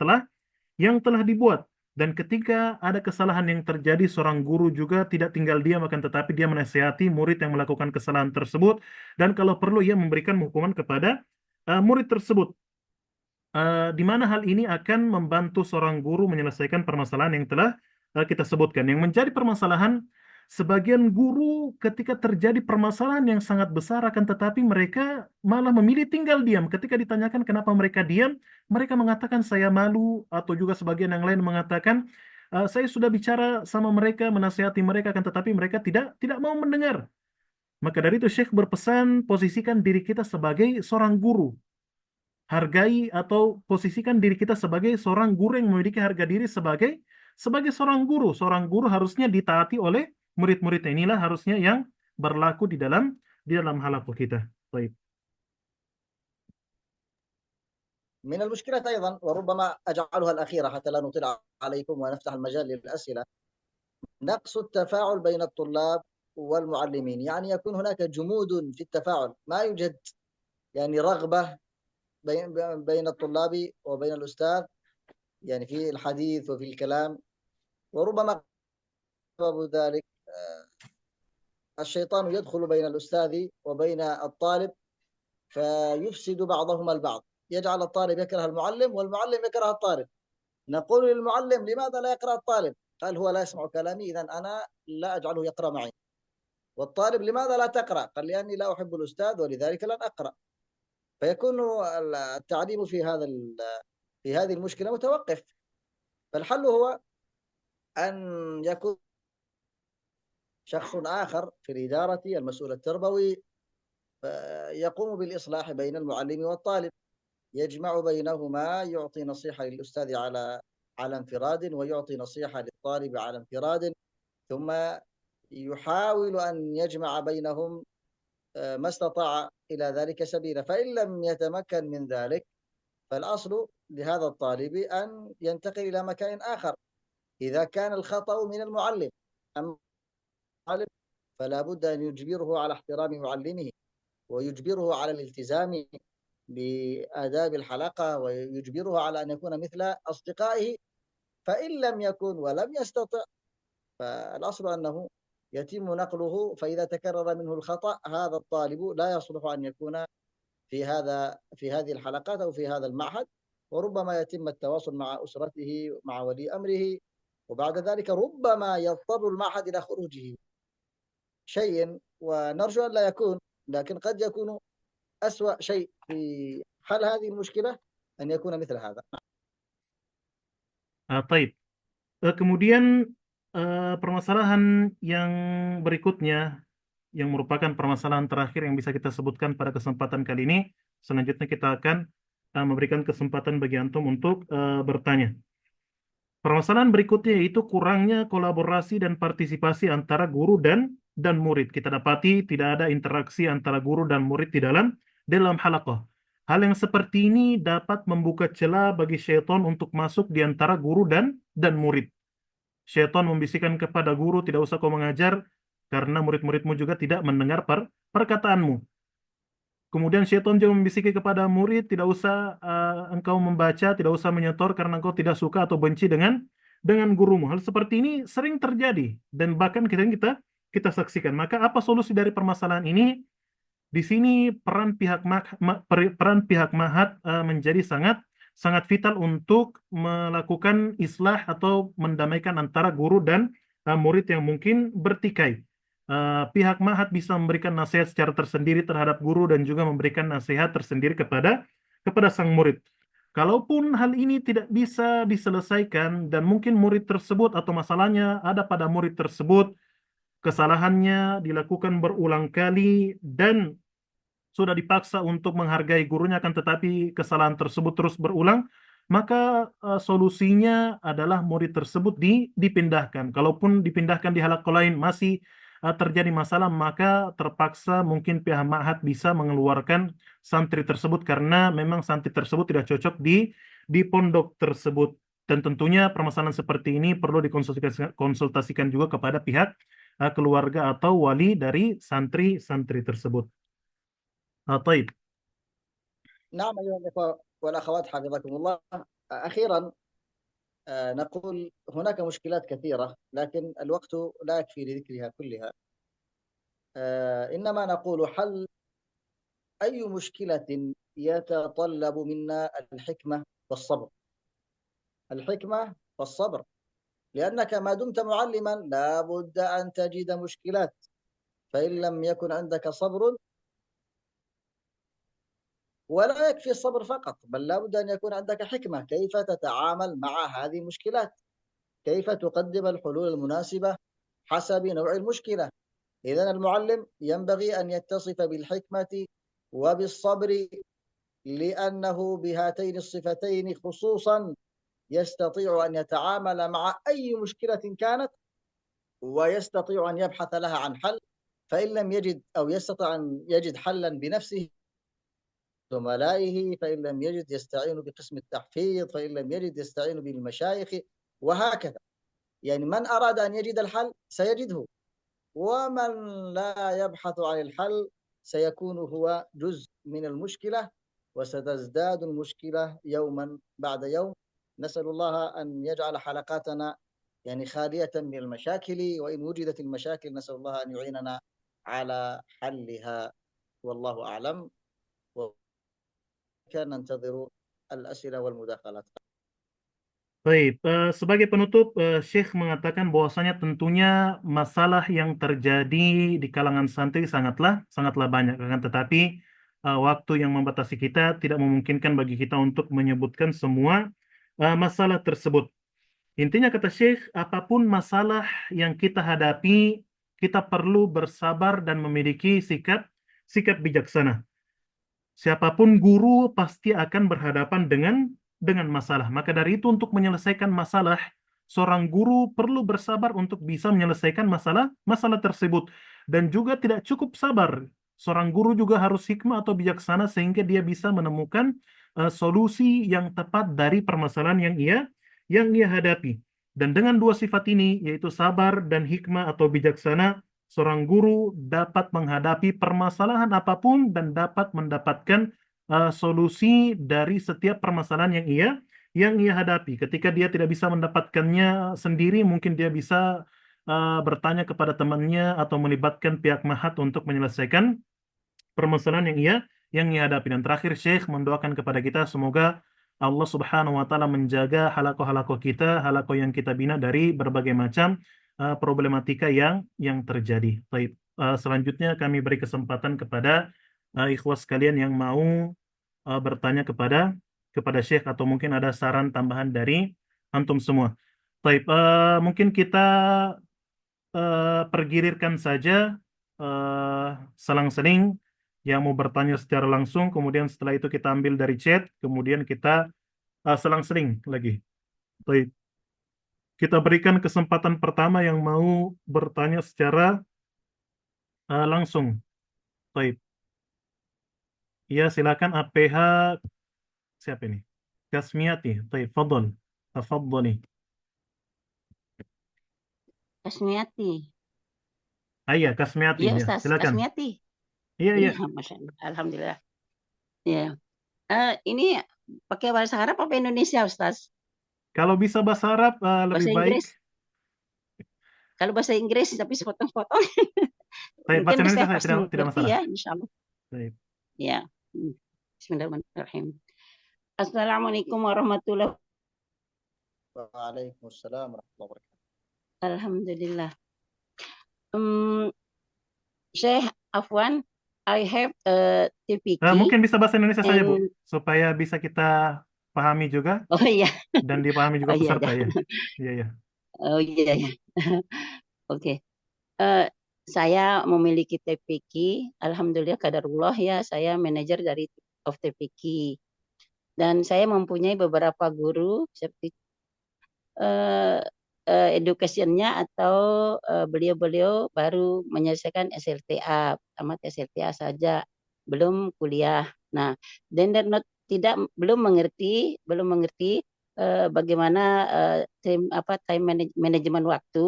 telah dibuat. Dan ketika ada kesalahan yang terjadi, seorang guru juga tidak tinggal diam, akan tetapi dia menasihati murid yang melakukan kesalahan tersebut, dan kalau perlu ia memberikan hukuman kepada murid tersebut. Di mana hal ini akan membantu seorang guru menyelesaikan permasalahan yang telah kita sebutkan. Yang menjadi permasalahan, sebagian guru ketika terjadi permasalahan yang sangat besar akan tetapi mereka malah memilih tinggal diam. Ketika ditanyakan kenapa mereka diam, mereka mengatakan saya malu, atau juga sebagian yang lain mengatakan saya sudah bicara sama mereka, menasihati mereka, akan tetapi mereka tidak tidak mau mendengar. Maka dari itu Syekh berpesan, posisikan diri kita sebagai seorang guru. Hargai atau posisikan diri kita sebagai seorang guru yang memiliki harga diri sebagai seorang guru. Seorang guru harusnya ditaati oleh murid-muridnya. Inilah harusnya yang berlaku di dalam halaqah kita. Baik. من المشكلة أيضا، وربما أجعلها الأخيرة حتى لا نطيل عليكم ونفتح المجال للأسئلة، نقص التفاعل بين الطلاب والمعلمين، يعني يكون هناك جمود في التفاعل، ما يوجد يعني رغبة بين الطلاب وبين الأستاذ، يعني في الحديث وفي الكلام. وربما سبب ذلك الشيطان يدخل بين الأستاذ وبين الطالب فيفسد بعضهما البعض، يجعل الطالب يكره المعلم والمعلم يكره الطالب. نقول للمعلم لماذا لا يقرأ الطالب؟ قال هو لا يسمع كلامي، إذا أنا لا أجعله يقرأ معي. والطالب لماذا لا تقرأ؟ قال لأني لا أحب الأستاذ ولذلك لن أقرأ. فيكون التعليم في هذه المشكلة متوقف. فالحل هو أن يكون شخص آخر في الإدارة، المسؤول التربوي، يقوم بالإصلاح بين المعلم والطالب، يجمع بينهما، يعطي نصيحة للأستاذ على انفراد، ويعطي نصيحة للطالب على انفراد، ثم يحاول أن يجمع بينهم ما استطاع إلى ذلك سبيلا. فإن لم يتمكن من ذلك فالأصل لهذا الطالب أن ينتقل إلى مكان آخر إذا كان الخطأ من المعلم. أما المعلم فلا بد أن يجبره على احترام معلمه، ويجبره على الالتزام بآداب الحلقة، ويجبره على أن يكون مثل أصدقائه. فإن لم يكن ولم يستطع فالأصل أنه يتم نقله. فإذا تكرر منه الخطأ هذا الطالب لا يصلح أن يكون في هذه الحلقات أو في هذا المعهد، وربما يتم التواصل مع أسرته مع ولي أمره، وبعد ذلك ربما يضطر المعهد إلى خروجه شيء، ونرجو أن لا يكون، لكن قد يكون أسوأ شيء في حل هذه المشكلة أن يكون مثل هذا. Taib. Kemudian permasalahan yang berikutnya, yang merupakan permasalahan terakhir yang bisa kita sebutkan pada kesempatan kali ini, selanjutnya kita akan memberikan kesempatan bagi antum untuk bertanya. Permasalahan berikutnya yaitu kurangnya kolaborasi dan partisipasi antara guru dan murid. Kita dapati tidak ada interaksi antara guru dan murid di dalam halaqah. Hal yang seperti ini dapat membuka celah bagi syaitan untuk masuk di antara guru dan murid. Syaitan membisikkan kepada guru, tidak usah kau mengajar, karena murid-muridmu juga tidak mendengar perkataanmu. Kemudian syaitan juga membisiki kepada murid, tidak usah engkau membaca, tidak usah menyetor karena engkau tidak suka atau benci dengan gurumu. Hal seperti ini sering terjadi dan bahkan kita saksikan. Maka apa solusi dari permasalahan ini? Di sini peran pihak mahat menjadi sangat sangat vital untuk melakukan islah atau mendamaikan antara guru dan murid yang mungkin bertikai. Pihak mahat bisa memberikan nasihat secara tersendiri terhadap guru dan juga memberikan nasihat tersendiri kepada sang murid. Kalaupun hal ini tidak bisa diselesaikan dan mungkin murid tersebut atau masalahnya ada pada murid tersebut, kesalahannya dilakukan berulang kali dan sudah dipaksa untuk menghargai gurunya, akan tetapi kesalahan tersebut terus berulang, maka solusinya adalah murid tersebut dipindahkan. Kalaupun dipindahkan di halaqah lain masih terjadi masalah, maka terpaksa mungkin pihak ma'had bisa mengeluarkan santri tersebut karena memang santri tersebut tidak cocok di pondok tersebut. Dan tentunya permasalahan seperti ini perlu dikonsultasikan juga kepada pihak keluarga atau wali dari santri-santri tersebut. طيب. نعم أيها الإخوة والأخوات حفظكم الله. أخيرا نقول هناك مشكلات كثيرة لكن الوقت لا يكفي لذكرها كلها. إنما نقول حل أي مشكلة يتطلب منا الحكمة والصبر. الحكمة والصبر، لأنك ما دمت معلما لا بد أن تجد مشكلات، فإن لم يكن عندك صبر، ولا يكفي الصبر فقط بل لا بد أن يكون عندك حكمة كيف تتعامل مع هذه المشكلات، كيف تقدم الحلول المناسبة حسب نوع المشكلة. إذن المعلم ينبغي أن يتصف بالحكمة وبالصبر، لأنه بهاتين الصفتين خصوصا يستطيع أن يتعامل مع أي مشكلة كانت، ويستطيع أن يبحث لها عن حل. فإن لم يجد أو يستطيع أن يجد حلا بنفسه زملائه، فإن لم يجد يستعين بقسم التحفيظ، فإن لم يجد يستعين بالمشايخ، وهكذا. يعني من أراد أن يجد الحل سيجده، ومن لا يبحث عن الحل سيكون هو جزء من المشكلة، وستزداد المشكلة يوما بعد يوم. نسأل الله أن يجعل حلقاتنا يعني خالية من المشاكل، وإن وجدت المشاكل نسأل الله أن يعيننا على حلها، والله أعلم. وكان ننتظر الأسئلة والمداخلات. Baik, sebagai penutup, Syekh mengatakan bahwasanya tentunya masalah yang terjadi di kalangan santri sangatlah banyak. Akan tetapi waktu yang membatasi kita tidak memungkinkan bagi kita untuk menyebutkan semua masalah tersebut. Intinya kata Syekh, apapun masalah yang kita hadapi, kita perlu bersabar dan memiliki sikap bijaksana. Siapapun guru pasti akan berhadapan dengan masalah. Maka dari itu untuk menyelesaikan masalah, seorang guru perlu bersabar untuk bisa menyelesaikan masalah tersebut. Dan juga tidak cukup sabar. Seorang guru juga harus hikmah atau bijaksana sehingga dia bisa menemukan solusi yang tepat dari permasalahan yang ia hadapi. Dan dengan dua sifat ini, yaitu sabar dan hikmah atau bijaksana, seorang guru dapat menghadapi permasalahan apapun dan dapat mendapatkan solusi dari setiap permasalahan yang ia hadapi. Ketika dia tidak bisa mendapatkannya sendiri, mungkin dia bisa bertanya kepada temannya atau melibatkan pihak mahat untuk menyelesaikan permasalahan yang ia hadapi. Dan terakhir Syekh mendoakan kepada kita semoga Allah Subhanahu wa taala menjaga halaqah-halaqah kita, halaqah yang kita bina dari berbagai macam problematika yang terjadi. Baik, selanjutnya kami beri kesempatan kepada ikhwas sekalian yang mau bertanya kepada Syekh atau mungkin ada saran tambahan dari antum semua. Baik, mungkin kita pergilirkan saja eh, selang-seling yang mau bertanya secara langsung, kemudian setelah itu kita ambil dari chat, kemudian kita selang-seling lagi. Baik, kita berikan kesempatan pertama yang mau bertanya secara langsung. Baik, ya silakan APH siapa ini? Kasmiati. Baik, fadhol. Tafadholi. Kasmiati. Iya, Kasmiati Iya ya, Ustaz, silakan. Kasmiati. Iya, iya. Iya, Masya Allah. Alhamdulillah. Ya. Ini pakai bahasa Arab apa Indonesia Ustaz? Kalau bisa bahasa Arab lebih Bahasa baik. Inggris? Kalau bahasa Inggris tapi sepotong-sepotong. Baik, bahasa Mungkin Indonesia saya saya pasti tidak ngerti masalah. ya, insya Allah. Baik. Ya. Bismillahirrahmanirrahim. Assalamualaikum warahmatullahi wabarakatuh. Waalaikumsalam warahmatullahi wabarakatuh. Alhamdulillah. Syekh Afwan, I have TPK Mungkin bisa bahasa Indonesia saja, Bu, and supaya bisa kita pahami juga oh iya, dan dipahami juga oh iya, peserta ya. Iya, iya. oh iya, iya. Oke. Saya memiliki TPK, Alhamdulillah kadarullah ya, saya manajer dari of TPK. Dan saya mempunyai beberapa guru seperti education-nya atau beliau-beliau baru menyelesaikan SLTA, tamat SLTA saja, belum kuliah. Nah, dan belum mengerti bagaimana time management waktu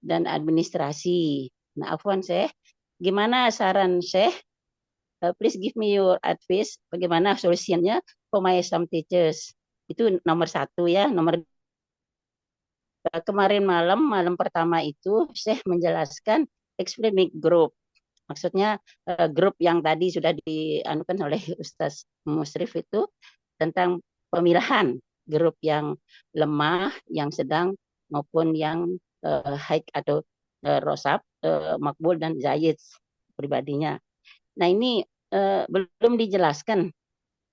dan administrasi. Nah, Afwan Syekh, gimana saran Syekh? Please give me your advice. Bagaimana solusinya for my some teachers? Itu nomor satu ya. Kemarin malam pertama itu Syekh menjelaskan explaining group. Maksudnya grup yang tadi sudah dianukan oleh Ustaz Musrif itu tentang pemilahan grup yang lemah, yang sedang maupun yang high atau rosab, makbul dan zayid pribadinya. Nah ini belum dijelaskan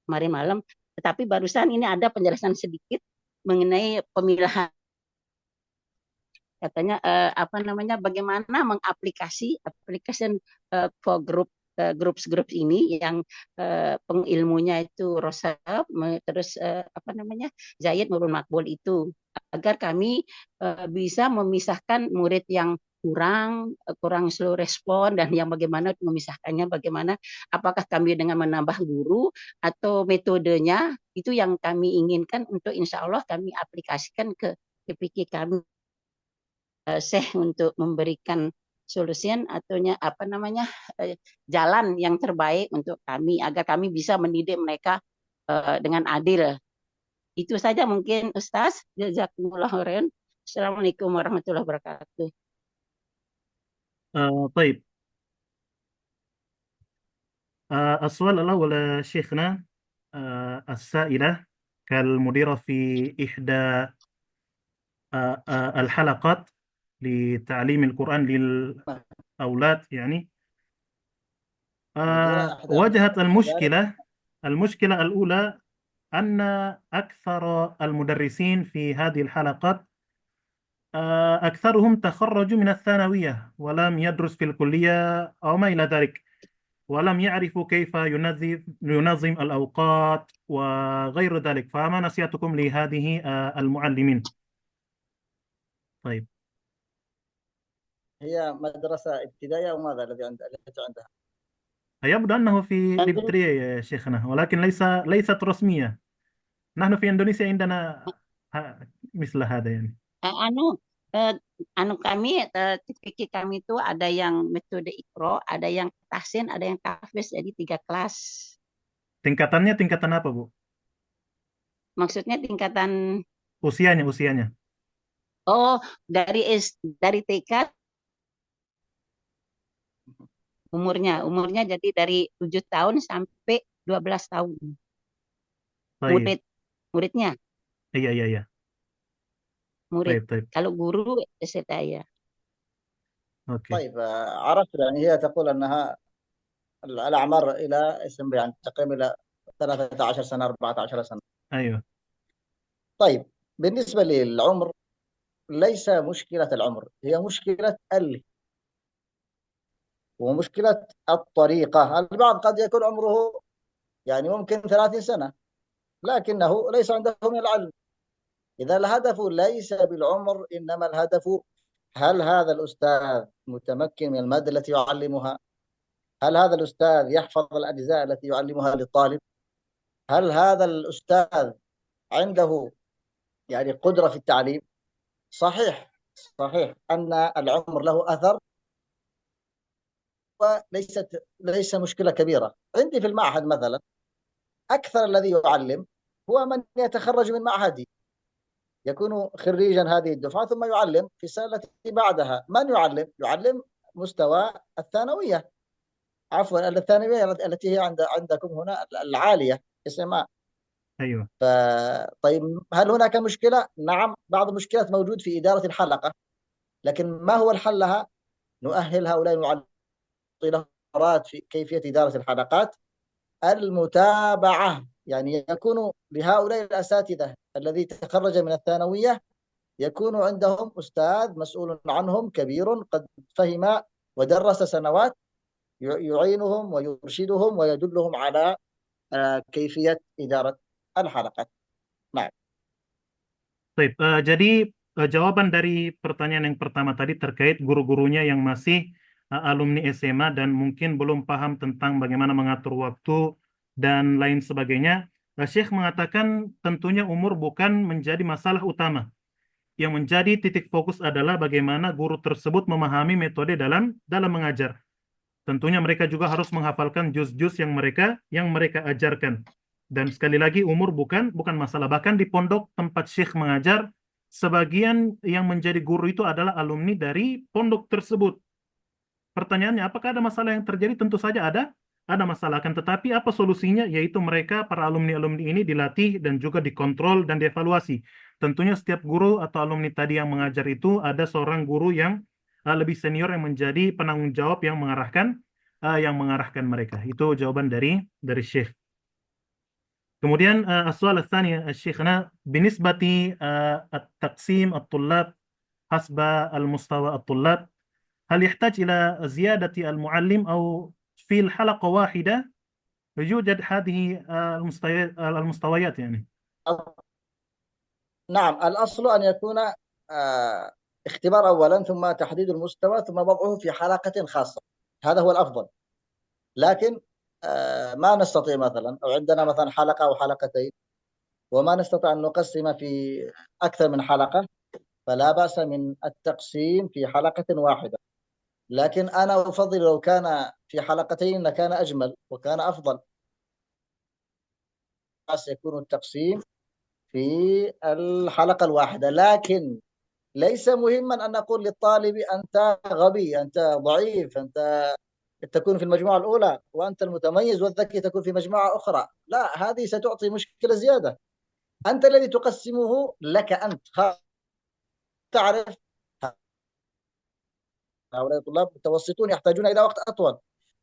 kemarin malam, tetapi barusan ini ada penjelasan sedikit mengenai pemilahan. Katanya bagaimana mengaplikasi for groups ini yang pengilmunya itu Rosab, terus Zaid maupun Makbul itu, agar kami bisa memisahkan murid yang kurang slow respon dan yang bagaimana memisahkannya, bagaimana apakah kami dengan menambah guru atau metodenya itu yang kami inginkan untuk insya Allah kami aplikasikan ke PPK kami Syekh untuk memberikan solusian atau apa namanya jalan yang terbaik untuk kami agar kami bisa mendidik mereka dengan adil. Itu saja mungkin Ustaz. Jazakumullah khairan. Assalamualaikum warahmatullahi wabarakatuh. طيب. السؤال الأول يا شيخنا، السائلة كالمديرة في إحدى الحلقات لتعليم القرآن للأولاد يعني، مديرة أحد واجهت كذلك. المشكلة الأولى أن أكثر المدرسين في هذه الحلقات أكثرهم تخرجوا من الثانوية ولم يدرس في الكلية أو ما إلى ذلك، ولم يعرفوا كيف ينظم الأوقات وغير ذلك. فما نصيحتكم لهذه المعلمين؟ طيب. هي مدرسة ابتدائية أو ماذا التي عندها؟ يبدو أنه في Tentu الابتدائية يا شيخنا، ولكن ليست رسمية. نحن في إندونيسيا عندنا مثل هذا يعني. anu eh, anu kami fikih kami itu ada yang metode ikro, ada yang tahsin, ada yang tahfiz, jadi 3 kelas. Tingkatannya tingkatan apa, Bu? Maksudnya tingkatan Usianya. oh dari TK umurnya jadi dari 7 tahun sampai 12 tahun. طيب. Murid muridnya iya. murid. طيب. Kalau guru saya. Oke. طيب عرفت، يعني هي تقول أنها الأعمار إلى يعني تقريبا إلى 13 سنة 14 سنة. أيوه. طيب بالنسبة للعمر ليس مشكلة العمر، هي مشكلة ومشكلة الطريقة. البعض قد يكون عمره يعني ممكن 30 سنة لكنه ليس عنده من العلم. إذا الهدف ليس بالعمر، إنما الهدف هل هذا الأستاذ متمكن من المادة التي يعلمها؟ هل هذا الأستاذ يحفظ الأجزاء التي يعلمها للطالب؟ هل هذا الأستاذ عنده يعني قدرة في التعليم؟ صحيح أن العمر له أثر، ليس مشكلة كبيرة. عندي في المعهد مثلا أكثر الذي يعلم هو من يتخرج من معهدي، يكون خريجا هذه الدفعة ثم يعلم في السنة التي بعدها. من يعلم مستوى الثانوية، عفوا الثانوية التي هي عندكم هنا العالية اسمها. أيوه. طيب هل هناك مشكلة؟ نعم، بعض المشكلات موجود في إدارة الحلقة، لكن ما هو الحل لها؟ نؤهل هؤلاء المعلمين، نعطي لهم في كيفية إدارة الحلقات، المتابعة. يعني يكون لهؤلاء الأساتذة الذي تخرج من الثانوية يكون عندهم أستاذ مسؤول عنهم كبير قد فهم ودرس سنوات، يعينهم ويرشدهم ويدلهم على كيفية إدارة الحلقات. نعم. Baik, jadi jawaban dari pertanyaan yang pertama tadi terkait guru-gurunya yang masih alumni SMA dan mungkin belum paham tentang bagaimana mengatur waktu dan lain sebagainya. Syekh mengatakan tentunya umur bukan menjadi masalah utama. Yang menjadi titik fokus adalah bagaimana guru tersebut memahami metode dalam mengajar. Tentunya mereka juga harus menghafalkan juz-juz yang mereka ajarkan. Dan sekali lagi umur bukan masalah. Bahkan di pondok tempat Syekh mengajar, sebagian yang menjadi guru itu adalah alumni dari pondok tersebut. Pertanyaannya, apakah ada masalah yang terjadi? Tentu saja ada masalah. Kan tetapi apa solusinya? Yaitu mereka, para alumni-alumni ini dilatih dan juga dikontrol dan dievaluasi. Tentunya setiap guru atau alumni tadi yang mengajar itu ada seorang guru yang lebih senior yang menjadi penanggung jawab yang mengarahkan mereka. Itu jawaban dari Syekh. Kemudian السؤال الثاني شيخنا بالنسبة التقسيم الطلاب حسب المستوى الطلاب، هل يحتاج إلى زيادة المعلم أو في الحلقة واحدة يوجد هذه المستويات يعني؟ نعم، الأصل أن يكون اختبار أولا ثم تحديد المستوى ثم وضعه في حلقة خاصة، هذا هو الأفضل. لكن ما نستطيع مثلا، أو عندنا مثلا حلقة أو حلقتين وما نستطيع أن نقسم في أكثر من حلقة، فلا بأس من التقسيم في حلقة واحدة، لكن أنا أفضل لو كان في حلقتين لكان أجمل وكان أفضل. يكون التقسيم في الحلقة الواحدة، لكن ليس مهما أن نقول للطالب أنت غبي، أنت ضعيف، أنت تكون في المجموعة الأولى، وأنت المتميز والذكي تكون في مجموعة أخرى. لا، هذه ستعطي مشكلة زيادة. أنت الذي تقسمه لك أنت، تعرف هؤلاء الطلاب متوسطون يحتاجون إلى وقت أطول،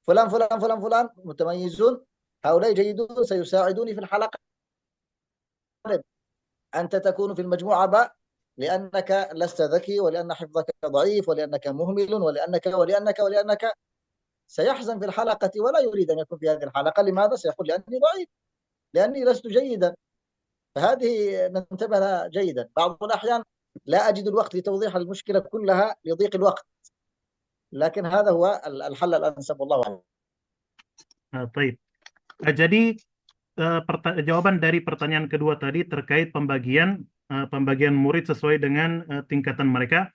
فلان فلان فلان فلان متميزون، هؤلاء جيدون سيساعدوني في الحلقة. أنت تكون في المجموعة باء لأنك لست ذكي، ولأن حفظك ضعيف، ولأنك مهمل، ولأنك سيحزن في الحلقة ولا يريد أن يكون في هذه الحلقة. لماذا؟ سيقول لأني ضعيف، لأني لست جيدا. فهذه ننتبه لها جيدا. بعض الأحيان لا أجد الوقت لتوضيح المشكلة كلها لضيق الوقت، لكن هذا هو الحل الأنسب والله أعلم. Baik. Jadi jawaban dari pertanyaan kedua tadi terkait pembagian murid sesuai dengan tingkatan mereka.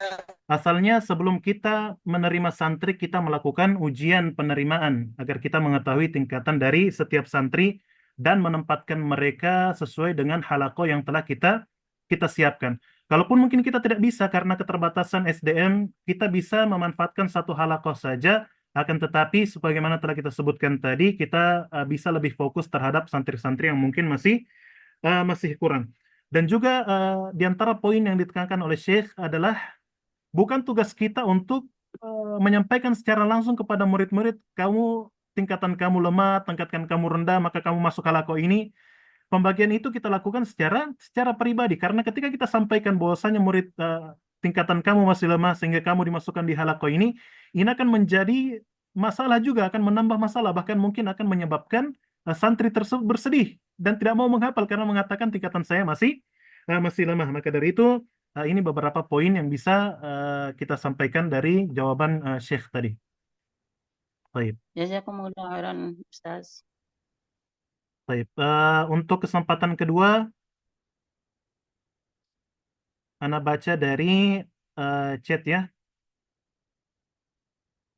Asalnya sebelum kita menerima santri, kita melakukan ujian penerimaan agar kita mengetahui tingkatan dari setiap santri dan menempatkan mereka sesuai dengan halaqah yang telah kita siapkan. Kalaupun mungkin kita tidak bisa karena keterbatasan SDM, kita bisa memanfaatkan satu halaqah saja. Akan tetapi, sebagaimana telah kita sebutkan tadi, kita bisa lebih fokus terhadap santri-santri yang mungkin masih kurang. Dan juga di antara poin yang ditekankan oleh Syekh adalah bukan tugas kita untuk menyampaikan secara langsung kepada murid-murid, tingkatan kamu lemah, tingkatan kamu rendah, maka kamu masuk halaqah ini. Pembagian itu kita lakukan secara pribadi, karena ketika kita sampaikan bahwasanya murid tingkatan kamu masih lemah sehingga kamu dimasukkan di halaqah ini akan menjadi masalah juga, akan menambah masalah, bahkan mungkin akan menyebabkan santri tersebut bersedih dan tidak mau menghafal karena mengatakan tingkatan saya masih lemah. Maka dari itu ini beberapa poin yang bisa kita sampaikan dari jawaban Syekh tadi. Baik. Jazakumullah khairan, Ustaz. Baik. Untuk kesempatan kedua, Ana baca dari chat ya.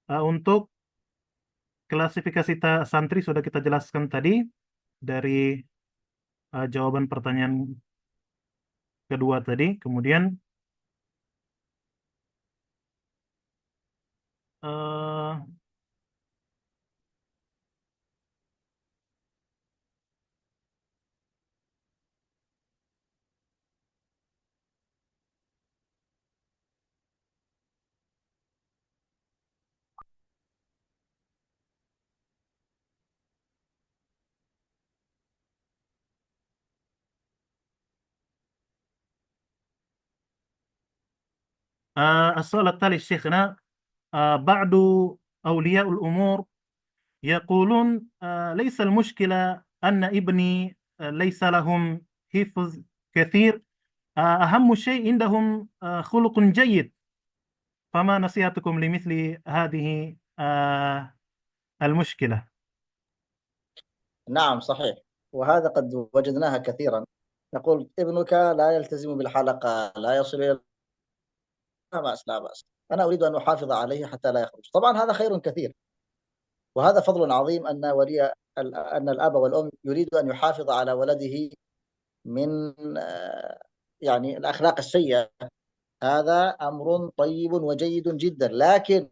Untuk klasifikasi santri sudah kita jelaskan tadi dari jawaban pertanyaan kedua tadi. Kemudian uh, السؤال التالي شيخنا، بعض أولياء الأمور يقولون ليس المشكلة أن ابني ليس لهم حفظ كثير، أهم شيء عندهم خلق جيد، فما نصيحتكم لمثل هذه المشكلة؟ نعم صحيح، وهذا قد وجدناها كثيرا. نقول ابنك لا يلتزم بالحلقة، لا يصل إلى، لا بأس لا بأس، أنا أريد أن أحافظ عليه حتى لا يخرج. طبعا هذا خير كثير، وهذا فضل عظيم أن الأب والأم يريد أن يحافظ على ولده من يعني الأخلاق السيئة. هذا أمر طيب وجيد جدا، لكن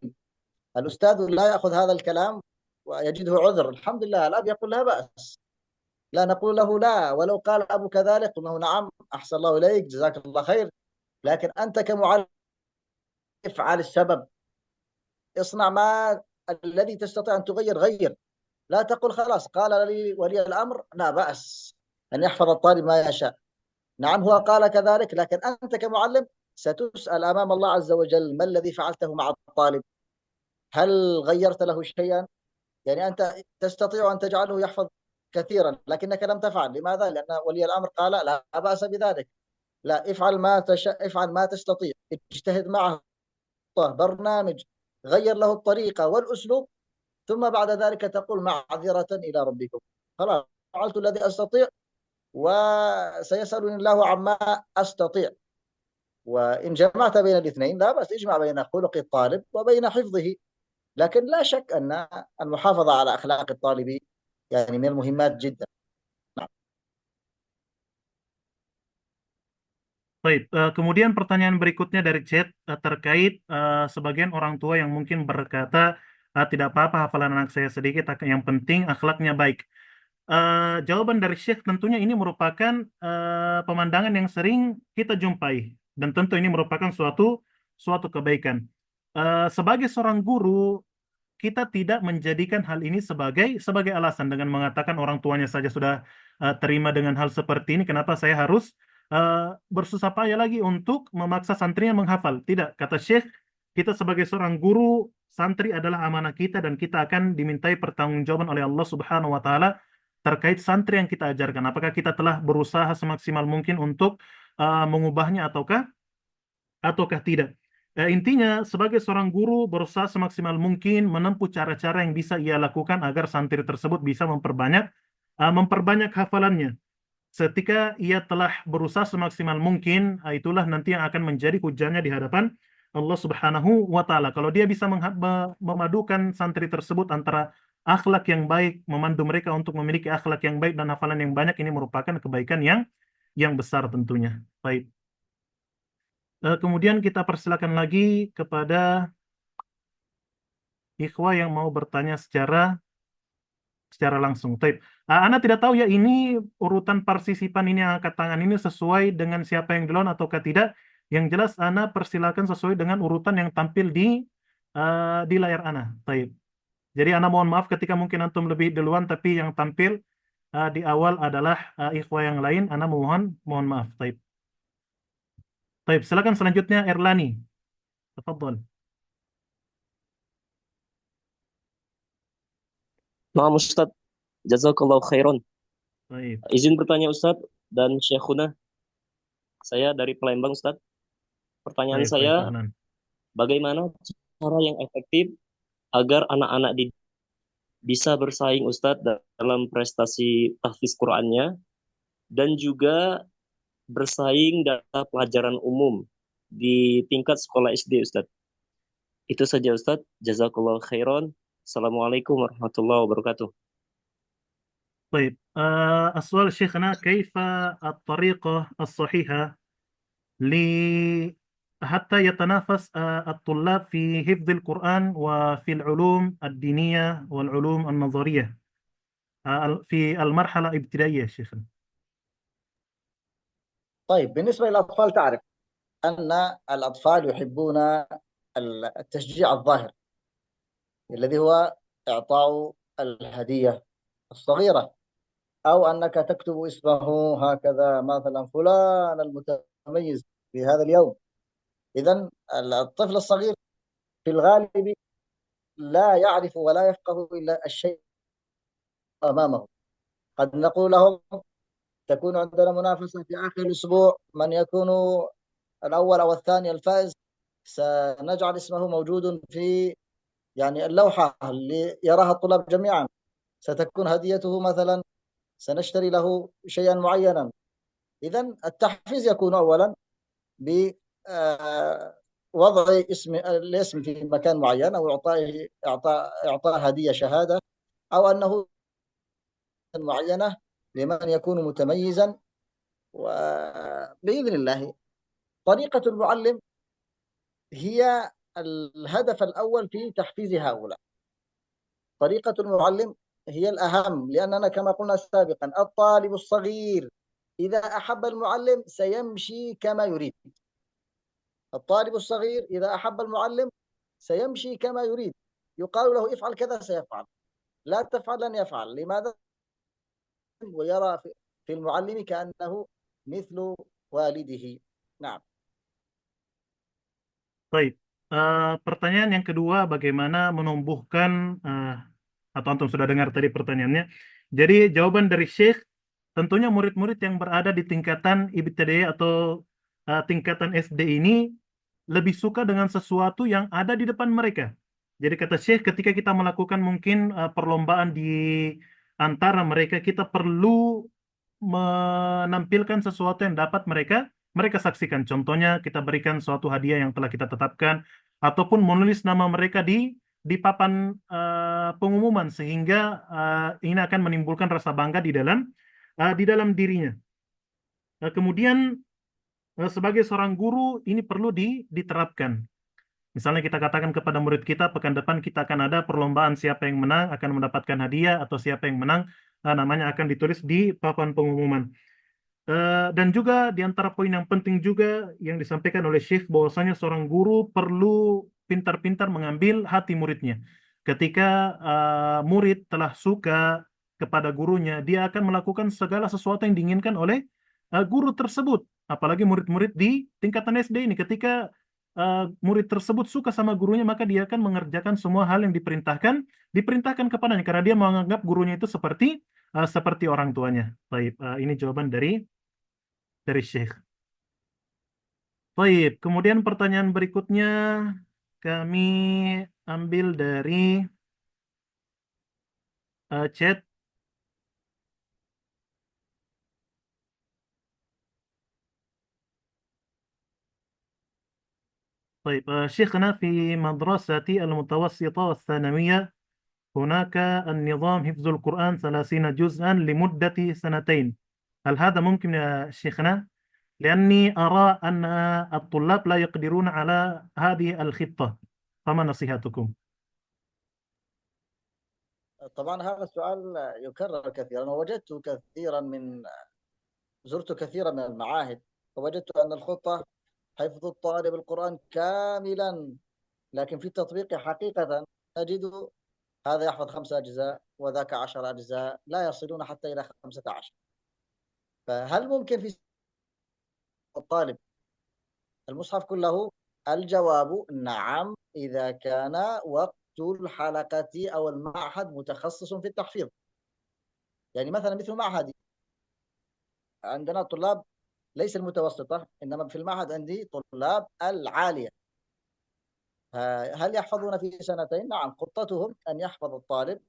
الأستاذ لا يأخذ هذا الكلام ويجده عذر. الحمد لله الأب يقول لا بأس، لا نقول له لا، ولو قال أبوك ذلك قل له نعم أحسن الله إليك جزاك الله خير، لكن أنت كمعلم افعل السبب، اصنع ما الذي تستطيع أن تغير غير. لا تقل خلاص قال لي ولي الأمر لا بأس أن يحفظ الطالب ما يشاء. نعم هو قال كذلك، لكن أنت كمعلم ستسأل أمام الله عز وجل ما الذي فعلته مع الطالب؟ هل غيرت له شيئا؟ يعني أنت تستطيع أن تجعله يحفظ كثيرا لكنك لم تفعل. لماذا؟ لأن ولي الأمر قال لا بأس بذلك. لا، افعل ما تستطيع، اجتهد معه، برنامج، غير له الطريقة والأسلوب، ثم بعد ذلك تقول معذرة إلى ربكم، خلاص فعلت الذي أستطيع وسيسألني الله عما أستطيع. وإن جمعت بين الاثنين لا بأس، اجمع بين خلق الطالب وبين حفظه. لكن لا شك أن المحافظة على أخلاق الطالب يعني من المهمات جدا. Baik, kemudian pertanyaan berikutnya dari chat terkait sebagian orang tua yang mungkin berkata tidak apa-apa hafalan anak saya sedikit, yang penting akhlaknya baik. Jawaban dari Syekh tentunya ini merupakan pemandangan yang sering kita jumpai dan tentu ini merupakan suatu suatu kebaikan. Sebagai seorang guru, kita tidak menjadikan hal ini sebagai sebagai alasan dengan mengatakan orang tuanya saja sudah terima dengan hal seperti ini, kenapa saya harus bersusah payah lagi untuk memaksa santrinya menghafal. Tidak, kata Syekh, kita sebagai seorang guru, santri adalah amanah kita dan kita akan dimintai pertanggungjawaban oleh Allah Subhanahu wa taala terkait santri yang kita ajarkan. Apakah kita telah berusaha semaksimal mungkin untuk mengubahnya ataukah tidak. Intinya, sebagai seorang guru berusaha semaksimal mungkin menempuh cara-cara yang bisa ia lakukan agar santri tersebut bisa memperbanyak hafalannya. Ketika ia telah berusaha semaksimal mungkin, itulah nanti yang akan menjadi hujannya di hadapan Allah Subhanahu wa taala. Kalau dia bisa memadukan santri tersebut antara akhlak yang baik, memandu mereka untuk memiliki akhlak yang baik dan hafalan yang banyak, ini merupakan kebaikan yang besar tentunya. Baik. Kemudian kita persilakan lagi kepada ikhwah yang mau bertanya secara langsung. Taib. Ana tidak tahu ya ini urutan partisipan ini yang angkat tangan ini sesuai dengan siapa yang duluan ataukah tidak. Yang jelas Ana persilakan sesuai dengan urutan yang tampil di layar Ana. Taib. Jadi Ana mohon maaf ketika mungkin antum lebih duluan tapi yang tampil di awal adalah ikhwah yang lain. Ana mohon maaf. Taib. Taib. Silakan selanjutnya Erlani. Tafadhol. Nah, Ustadz, jazakallahu khairan. Baik. Izin bertanya Ustadz dan Syekhuna, saya dari Palembang Ustadz. Pertanyaan Baik, saya, Fahlan. bagaimana cara yang efektif agar anak-anak bisa bersaing Ustadz dalam prestasi tahfiz Qur'annya dan juga bersaing dalam pelajaran umum di tingkat sekolah SD Ustadz. Itu saja Ustadz. Jazakallahu khairan. Assalamualaikum warahmatullahi wabarakatuh. طيب السؤال شيخنا كيف الطريقة الصحيحة حتى يتنافس الطلاب في حفظ القرآن وفي العلوم الدينية والعلوم النظرية في المرحلة الابتدائية شيخنا؟ طيب، بالنسبة للأطفال تعرف أن الأطفال يحبون التشجيع الظاهر الذي هو إعطاء الهدية الصغيرة، أو أنك تكتب اسمه هكذا مثلا فلان المتميز في هذا اليوم. إذن الطفل الصغير في الغالب لا يعرف ولا يفقه إلا الشيء أمامه. قد نقول لهم تكون عندنا منافسة في آخر الأسبوع، من يكون الأول أو الثاني الفائز سنجعل اسمه موجود في يعني اللوحة اللي يراها الطلاب جميعا، ستكون هديته مثلا، سنشتري له شيئا معينا. إذن التحفيز يكون أولا بوضع الاسم في مكان معين، أو إعطاء هدية شهادة، أو أنه معينة لمن يكون متميزا. وبإذن الله طريقة المعلم هي الهدف الأول في تحفيز هؤلاء. طريقة المعلم هي الأهم، لأننا كما قلنا سابقا الطالب الصغير إذا أحب المعلم سيمشي كما يريد. الطالب الصغير إذا أحب المعلم سيمشي كما يريد، يقال له افعل كذا سيفعل، لا تفعل لن يفعل. لماذا؟ ويرى في المعلم كأنه مثل والده. نعم. Baik. Pertanyaan yang kedua, bagaimana menumbuhkan atau antum sudah dengar tadi pertanyaannya. Jadi jawaban dari Syekh, tentunya murid-murid yang berada di tingkatan ibtidaiyah atau tingkatan SD ini lebih suka dengan sesuatu yang ada di depan mereka. Jadi kata Syekh, ketika kita melakukan mungkin perlombaan di antara mereka, kita perlu menampilkan sesuatu yang dapat mereka mereka saksikan. Contohnya kita berikan suatu hadiah yang telah kita tetapkan, ataupun menulis nama mereka di papan pengumuman, sehingga ini akan menimbulkan rasa bangga di dalam dirinya. Kemudian sebagai seorang guru ini perlu diterapkan. Misalnya kita katakan kepada murid kita, pekan depan kita akan ada perlombaan, siapa yang menang akan mendapatkan hadiah, atau siapa yang menang namanya akan ditulis di papan pengumuman. Dan juga di antara poin yang penting juga yang disampaikan oleh Syekh, bahwasanya seorang guru perlu pintar-pintar mengambil hati muridnya. Ketika murid telah suka kepada gurunya, dia akan melakukan segala sesuatu yang diinginkan oleh guru tersebut. Apalagi murid-murid di tingkatan SD ini, ketika murid tersebut suka sama gurunya, maka dia akan mengerjakan semua hal yang diperintahkan kepadanya, karena dia menganggap gurunya itu seperti orang tuanya. Baik, ini jawaban dari Syekh. Baik, kemudian pertanyaan berikutnya kami ambil dari chat. طيب شيخنا في مدرستي المتوسطة والثانوية هناك النظام حفظ القرآن 30 جزءا لمدة سنتين، هل هذا ممكن يا شيخنا؟ لأني أرى أن الطلاب لا يقدرون على هذه الخطة، فما نصيحتكم؟ طبعا هذا السؤال يكرر كثيرا، زرت كثيرا من المعاهد، ووجدت أن الخطة حفظ الطالب القرآن كاملا، لكن في التطبيق حقيقة نجد هذا يحفظ 5 أجزاء وذاك 10 أجزاء، لا يصلون حتى إلى 15. فهل ممكن في الطالب المصحف كله؟ الجواب نعم، إذا كان وقت الحلقة أو المعهد متخصص في التحفيظ. يعني مثلا مثل معهدي، عندنا طلاب ليس المتوسطة، إنما في المعهد عندي طلاب العالية. هل يحفظون في سنتين؟ نعم، خطتهم أن يحفظ الطالب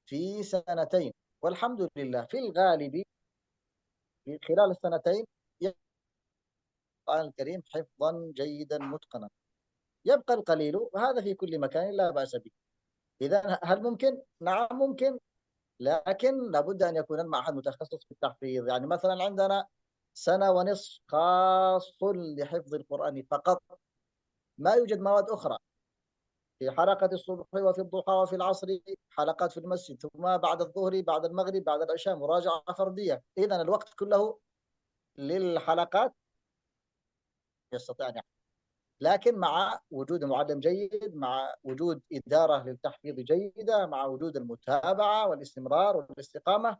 في سنتين، والحمد لله في الغالب في خلال السنتين القرآن الكريم حفظا جيدا متقنا. يبقى القليل، وهذا في كل مكان لا بأس به. إذا هل ممكن؟ نعم ممكن، لكن لابد أن يكون المعهد متخصص في التحفيظ. يعني مثلا عندنا 1.5 سنة خاص لحفظ القرآن فقط، ما يوجد مواد أخرى. في حلقة الصبح وفي الضحى وفي العصر حلقات في المسجد، ثم بعد الظهر بعد المغرب بعد العشاء مراجعة فردية. إذا الوقت كله للحلقات يستطيع أن يحفظ، لكن مع وجود معلم جيد، مع وجود إدارة للتحفيظ جيدة، مع وجود المتابعة والاستمرار والاستقامة،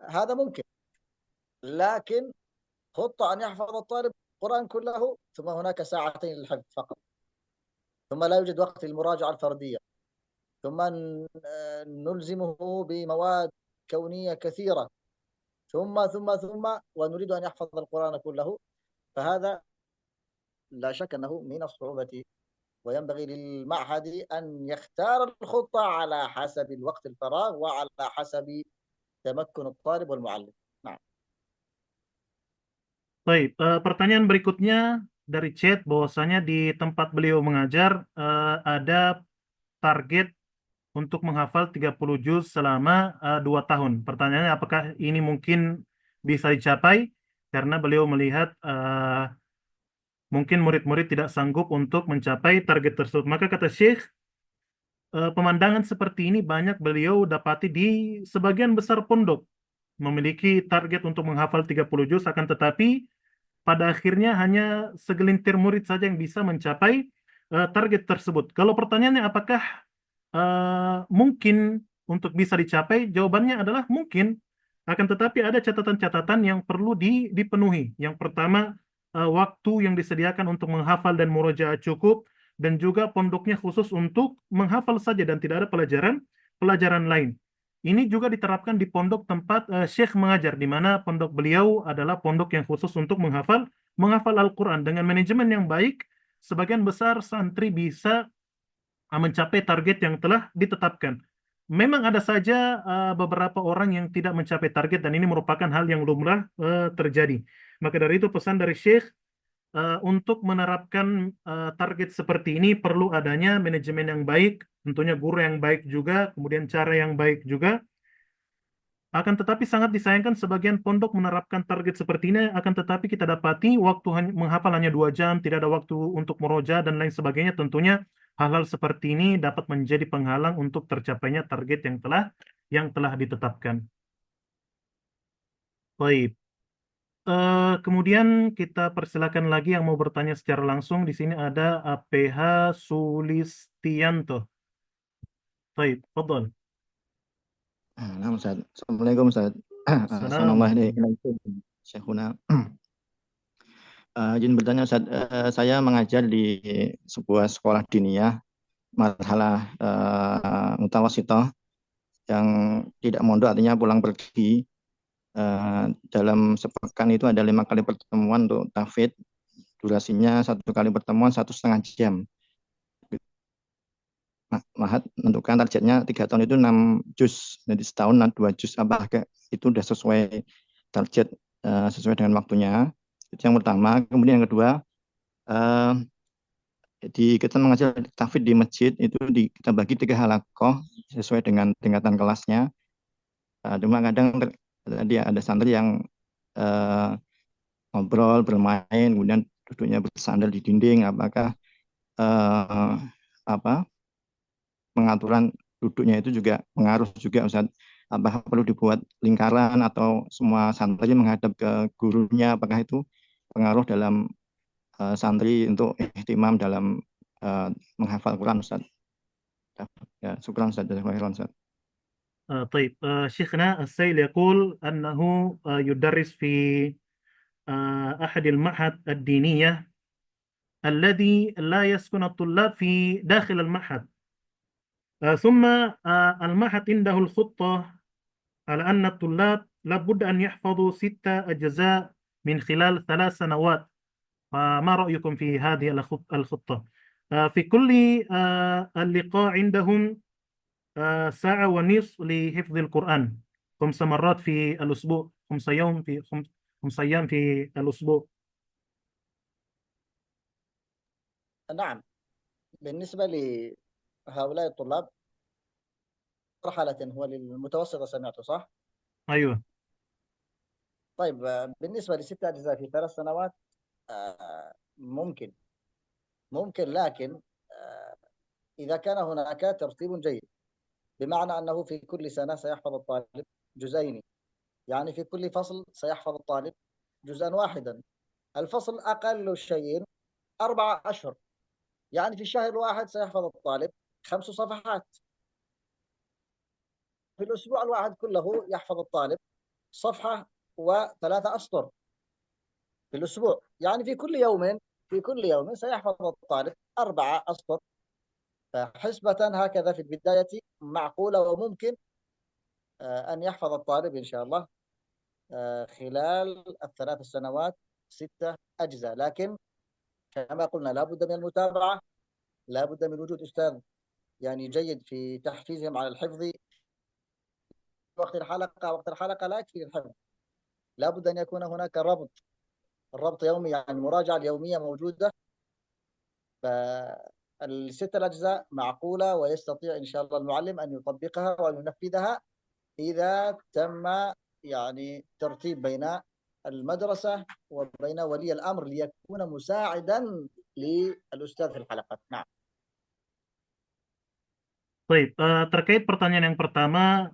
هذا ممكن. لكن خطة أن يحفظ الطالب القرآن كله ثم هناك 2 ساعة للحفظ فقط، ثم لا يوجد وقت للمراجعة الفردية، ثم نلزمه بمواد كونية كثيرة، ثم ونريد أن يحفظ القرآن كله، فهذا لا شك أنه من الصعوبة. وينبغي للمعهد أن يختار الخطة على حسب الوقت الفراغ وعلى حسب تمكن الطالب والمعلم. نعم. Baik, pertanyaan berikutnya dari chat, bahwasanya di tempat beliau mengajar ada target untuk menghafal 30 juz selama 2 tahun. Pertanyaannya, apakah ini mungkin bisa dicapai? Karena beliau melihat mungkin murid-murid tidak sanggup untuk mencapai target tersebut. Maka kata Syekh, pemandangan seperti ini banyak beliau dapati di sebagian besar pondok. Memiliki target untuk menghafal 30 juz, akan tetapi pada akhirnya hanya segelintir murid saja yang bisa mencapai target tersebut. Kalau pertanyaannya apakah mungkin untuk bisa dicapai, jawabannya adalah mungkin. Akan tetapi ada catatan-catatan yang perlu dipenuhi. Yang pertama, waktu yang disediakan untuk menghafal dan murojaah cukup, dan juga pondoknya khusus untuk menghafal saja dan tidak ada pelajaran lain. Ini juga diterapkan di pondok tempat Syekh mengajar, di mana pondok beliau adalah pondok yang khusus untuk menghafal Al-Quran. Dengan manajemen yang baik, sebagian besar santri bisa mencapai target yang telah ditetapkan. memang ada saja beberapa orang yang tidak mencapai target dan ini merupakan hal yang lumrah terjadi. Maka dari itu pesan dari Syekh untuk menerapkan target seperti ini perlu adanya manajemen yang baik, tentunya guru yang baik juga, kemudian cara yang baik juga. Akan tetapi sangat disayangkan sebagian pondok menerapkan target seperti ini, akan tetapi kita dapati waktu menghafal hanya 2 jam, tidak ada waktu untuk meroja dan lain sebagainya. Tentunya hal-hal seperti ini dapat menjadi penghalang untuk tercapainya target yang telah ditetapkan. Baik. Kemudian kita persilakan lagi yang mau bertanya secara langsung. Di sini ada APH Sulistianto. Baik, fadhal. Nah, Ustaz. Assalamualaikum Ustaz. Assalamualaikum Syekhuna. Izin bertanya Ustaz, saya mengajar di sebuah sekolah diniyah marhalah mutawassithah yang tidak mondok, artinya pulang pergi. Dalam sepekan itu ada 5 kali pertemuan untuk tahfidz, durasinya 1 kali pertemuan 1,5 jam. Mahat menentukan targetnya 3 tahun itu 6 juz, jadi setahun 2 juz. Apakah itu sudah sesuai target, sesuai dengan waktunya? Itu yang pertama. Kemudian yang kedua, kita mengajar tahfidz di masjid itu kita bagi 3 halaqah sesuai dengan tingkatan kelasnya. Cuma kadang tadi ada santri yang ngobrol, bermain, kemudian duduknya bersandar di dinding. Apakah pengaturan duduknya itu juga pengaruh juga Ustaz? Apakah perlu dibuat lingkaran atau semua santri menghadap ke gurunya? Apakah itu pengaruh dalam santri untuk ihtimam dalam menghafal Quran Ustaz? Ya, syukran Ustaz. Ustaz. طيب شيخنا السيل يقول أنه يدرس في أحد المعهد الدينية الذي لا يسكن الطلاب في داخل المعهد ثم المعهد عنده الخطة على أن الطلاب لابد أن يحفظوا 6 أجزاء من خلال 3 سنوات. فما رأيكم في هذه الخطة؟ في كل اللقاء عندهم 1.5 ساعة لحفظ القرآن 5 مرات في الأسبوع، 5 يوم في 5 أيام في الأسبوع. نعم، بالنسبة لهؤلاء الطلاب مرحلة هو للمتوسطة، سمعته صح؟ أيوة. طيب بالنسبة ل6 أجزاء في 3 سنوات ممكن، لكن إذا كان هناك ترتيب جيد، بمعنى أنه في كل سنة سيحفظ الطالب جزئين، يعني في كل فصل سيحفظ الطالب جزءا واحدا. الفصل أقل شيء 4 أشهر، يعني في الشهر الواحد سيحفظ الطالب 5 صفحات. في الأسبوع الواحد كله يحفظ الطالب 1 صفحة و3 أسطر في الأسبوع، يعني في كل يوم سيحفظ الطالب 4 أسطر. فحسبة هكذا في البداية معقولة، وممكن أن يحفظ الطالب إن شاء الله خلال ال3 سنوات 6 أجزاء. لكن كما قلنا لا بد من المتابعة، لا بد من وجود أستاذ يعني جيد في تحفيزهم على الحفظ. وقت الحلقة لا يكفي الحفظ، لا بد أن يكون هناك الربط يومي، يعني المراجعة اليومية موجودة. ال6 الأجزاء معقولة، ويستطيع إن شاء الله المعلم أن يطبقها وأن ينفذها إذا تم يعني ترتيب بين المدرسة وبين ولي الأمر ليكون مساعدا للأستاذ في الحلقات. نعم. Baik, terkait pertanyaan yang pertama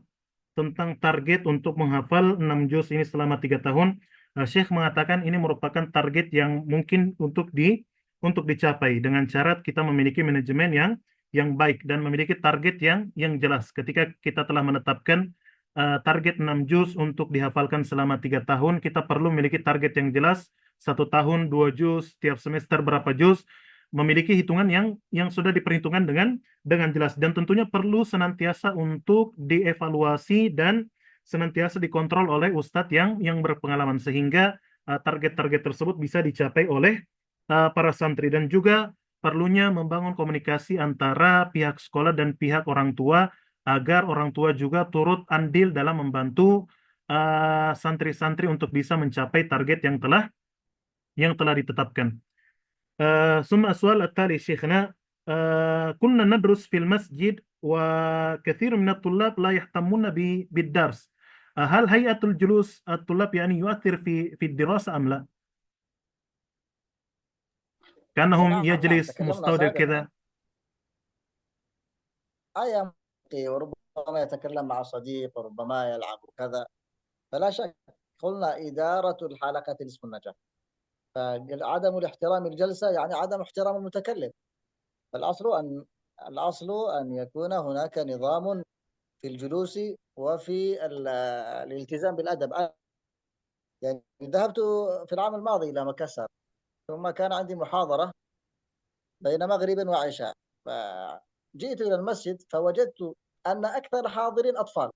tentang target untuk menghafal 6 juz ini selama 3 tahun, Syekh mengatakan ini merupakan target yang mungkin untuk dicapai dengan syarat kita memiliki manajemen yang baik dan memiliki target yang jelas. Ketika kita telah menetapkan target 6 juz untuk dihafalkan selama 3 tahun, kita perlu memiliki target yang jelas, 1 tahun 2 juz, tiap semester berapa juz, memiliki hitungan yang sudah diperhitungkan dengan jelas, dan tentunya perlu senantiasa untuk dievaluasi dan senantiasa dikontrol oleh ustadz yang berpengalaman sehingga target-target tersebut bisa dicapai oleh para santri. Dan juga perlunya membangun komunikasi antara pihak sekolah dan pihak orang tua agar orang tua juga turut andil dalam membantu santri-santri untuk bisa mencapai target yang telah ditetapkan. ثم السؤال التالي شيخنا كنا ندرس في المسجد وكثير من الطلاب لا يهتمون بالدرس هل هيئة الجلوس الطلاب يعني يؤثر في الدراسة أم لا؟ كأنهم نعم يجلس تكلمنا مستودع سابقا. كذا. أيام وربما يتكلم مع صديق وربما يلعب وكذا، فلا شك قلنا إدارة الحلقة نصف النجاح. فعدم الاحترام الجلسة يعني عدم احترام المتكلم. الأصل أن يكون هناك نظام في الجلوس وفي الالتزام بالأدب. يعني ذهبت في العام الماضي إلى مكسر، ثم كان عندي محاضرة بين مغرب وعشاء، فجئت إلى المسجد فوجدت أن أكثر حاضرين أطفال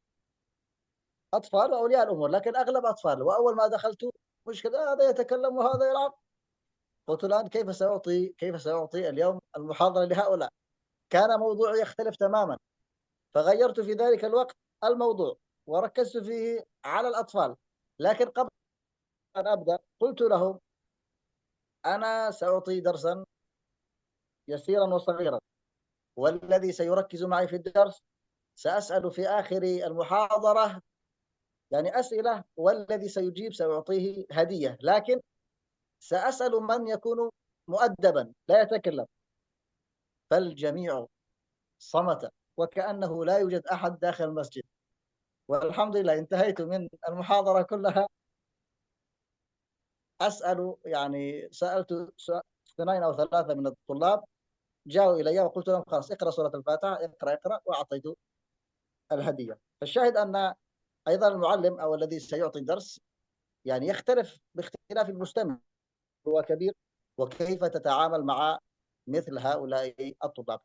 وأولياء الأمور، لكن أغلب أطفال. وأول ما دخلت مشكلة، هذا يتكلم وهذا يلعب. قلت الآن كيف سأعطي اليوم المحاضرة لهؤلاء؟ كان موضوعي يختلف تماما، فغيرت في ذلك الوقت الموضوع وركزت فيه على الأطفال. لكن قبل أن أبدأ قلت لهم أنا سأعطي درسا يسيرا وصغيرا، والذي سيركز معي في الدرس سأسأل في آخر المحاضرة يعني أسئلة، والذي سيجيب سأعطيه هدية، لكن سأسأل من يكون مؤدبا لا يتكلم. فالجميع صمت وكأنه لا يوجد أحد داخل المسجد. والحمد لله انتهيت من المحاضرة كلها أسأل، يعني سألت 2 أو 3 من الطلاب جاءوا إلي وقلت لهم خلاص اقرأ سورة الفاتحة، اقرأ، وأعطيت الهدية. فالشاهد أن أيضا المعلم أو الذي سيعطي الدرس يعني يختلف باختلاف المستمع هو كبير، وكيف تتعامل مع مثل هؤلاء الطلاب.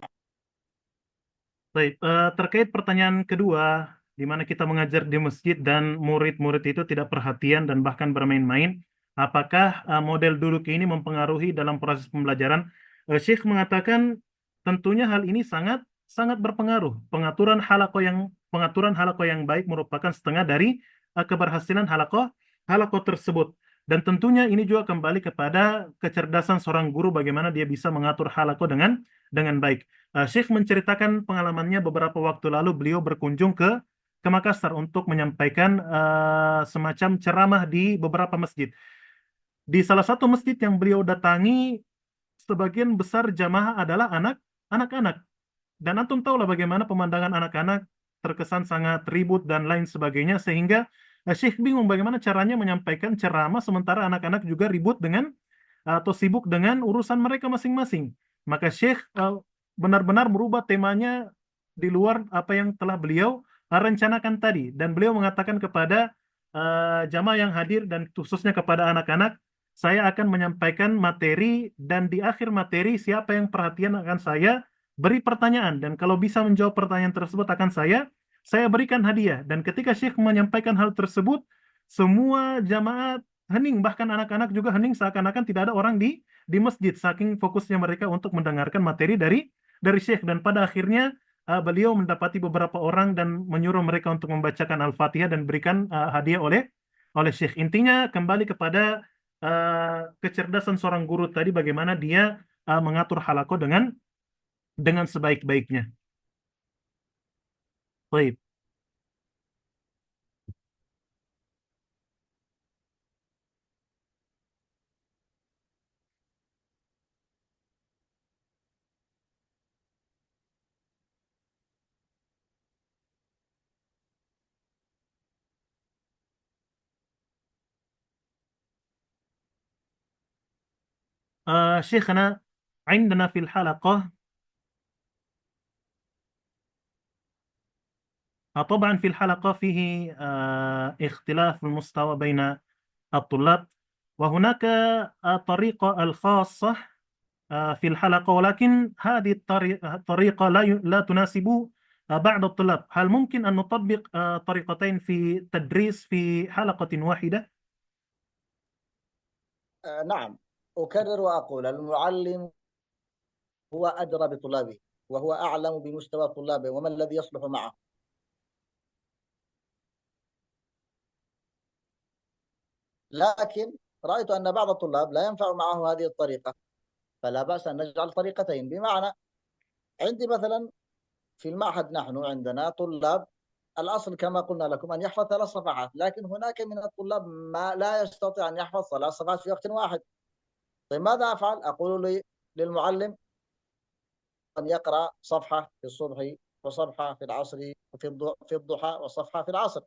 Baik, terkait pertanyaan kedua, di mana kita mengajar di masjid dan murid-murid itu tidak perhatian dan bahkan bermain-main, apakah model duduk ini mempengaruhi dalam proses pembelajaran? Syekh mengatakan tentunya hal ini sangat sangat berpengaruh. Pengaturan halaqah yang baik merupakan setengah dari keberhasilan halaqah tersebut. Dan tentunya ini juga kembali kepada kecerdasan seorang guru bagaimana dia bisa mengatur halaqah dengan baik. Syekh menceritakan pengalamannya beberapa waktu lalu beliau berkunjung ke Makassar untuk menyampaikan semacam ceramah di beberapa masjid. Di salah satu masjid yang beliau datangi, sebagian besar jamaah adalah anak-anak. Dan antum tahulah bagaimana pemandangan anak-anak terkesan sangat ribut dan lain sebagainya, sehingga Syekh bingung bagaimana caranya menyampaikan ceramah sementara anak-anak juga ribut dengan atau sibuk dengan urusan mereka masing-masing. Maka Syekh benar-benar merubah temanya di luar apa yang telah beliau rencanakan tadi. Dan beliau mengatakan kepada jamaah yang hadir dan khususnya kepada anak-anak, saya akan menyampaikan materi dan di akhir materi siapa yang perhatian akan saya beri pertanyaan. Dan kalau bisa menjawab pertanyaan tersebut akan saya berikan hadiah. Dan ketika Syekh menyampaikan hal tersebut, semua jamaah hening, bahkan anak-anak juga hening seakan-akan tidak ada orang di masjid saking fokusnya mereka untuk mendengarkan materi dari Syekh. Dan pada akhirnya beliau mendapati beberapa orang dan menyuruh mereka untuk membacakan Al-Fatihah dan berikan hadiah oleh Syekh. Intinya kembali kepada kecerdasan seorang guru tadi bagaimana dia mengatur halaqah dengan sebaik-baiknya. Baik. شيخنا عندنا في الحلقة طبعا في الحلقة فيه اختلاف المستوى بين الطلاب، وهناك طريقة الخاصة في الحلقة، ولكن هذه الطريقة لا تناسب بعض الطلاب. هل ممكن أن نطبق طريقتين في تدريس في حلقة واحدة؟ نعم، أكرر وأقول المعلم هو أدرى بطلابه وهو أعلم بمستوى طلابه وما الذي يصلح معه. لكن رأيت أن بعض الطلاب لا ينفع معه هذه الطريقة، فلا بأس أن نجعل طريقتين. بمعنى عندي مثلا في المعهد نحن عندنا طلاب الأصل كما قلنا لكم أن يحفظ 3 صفحات، لكن هناك من الطلاب ما لا يستطيع أن يحفظ 3 صفحات في وقت واحد. طيب ماذا أفعل؟ أقول للمعلم أن يقرأ صفحة في الصبح وصفحة في العصر في الضحى وصفحة في العصر،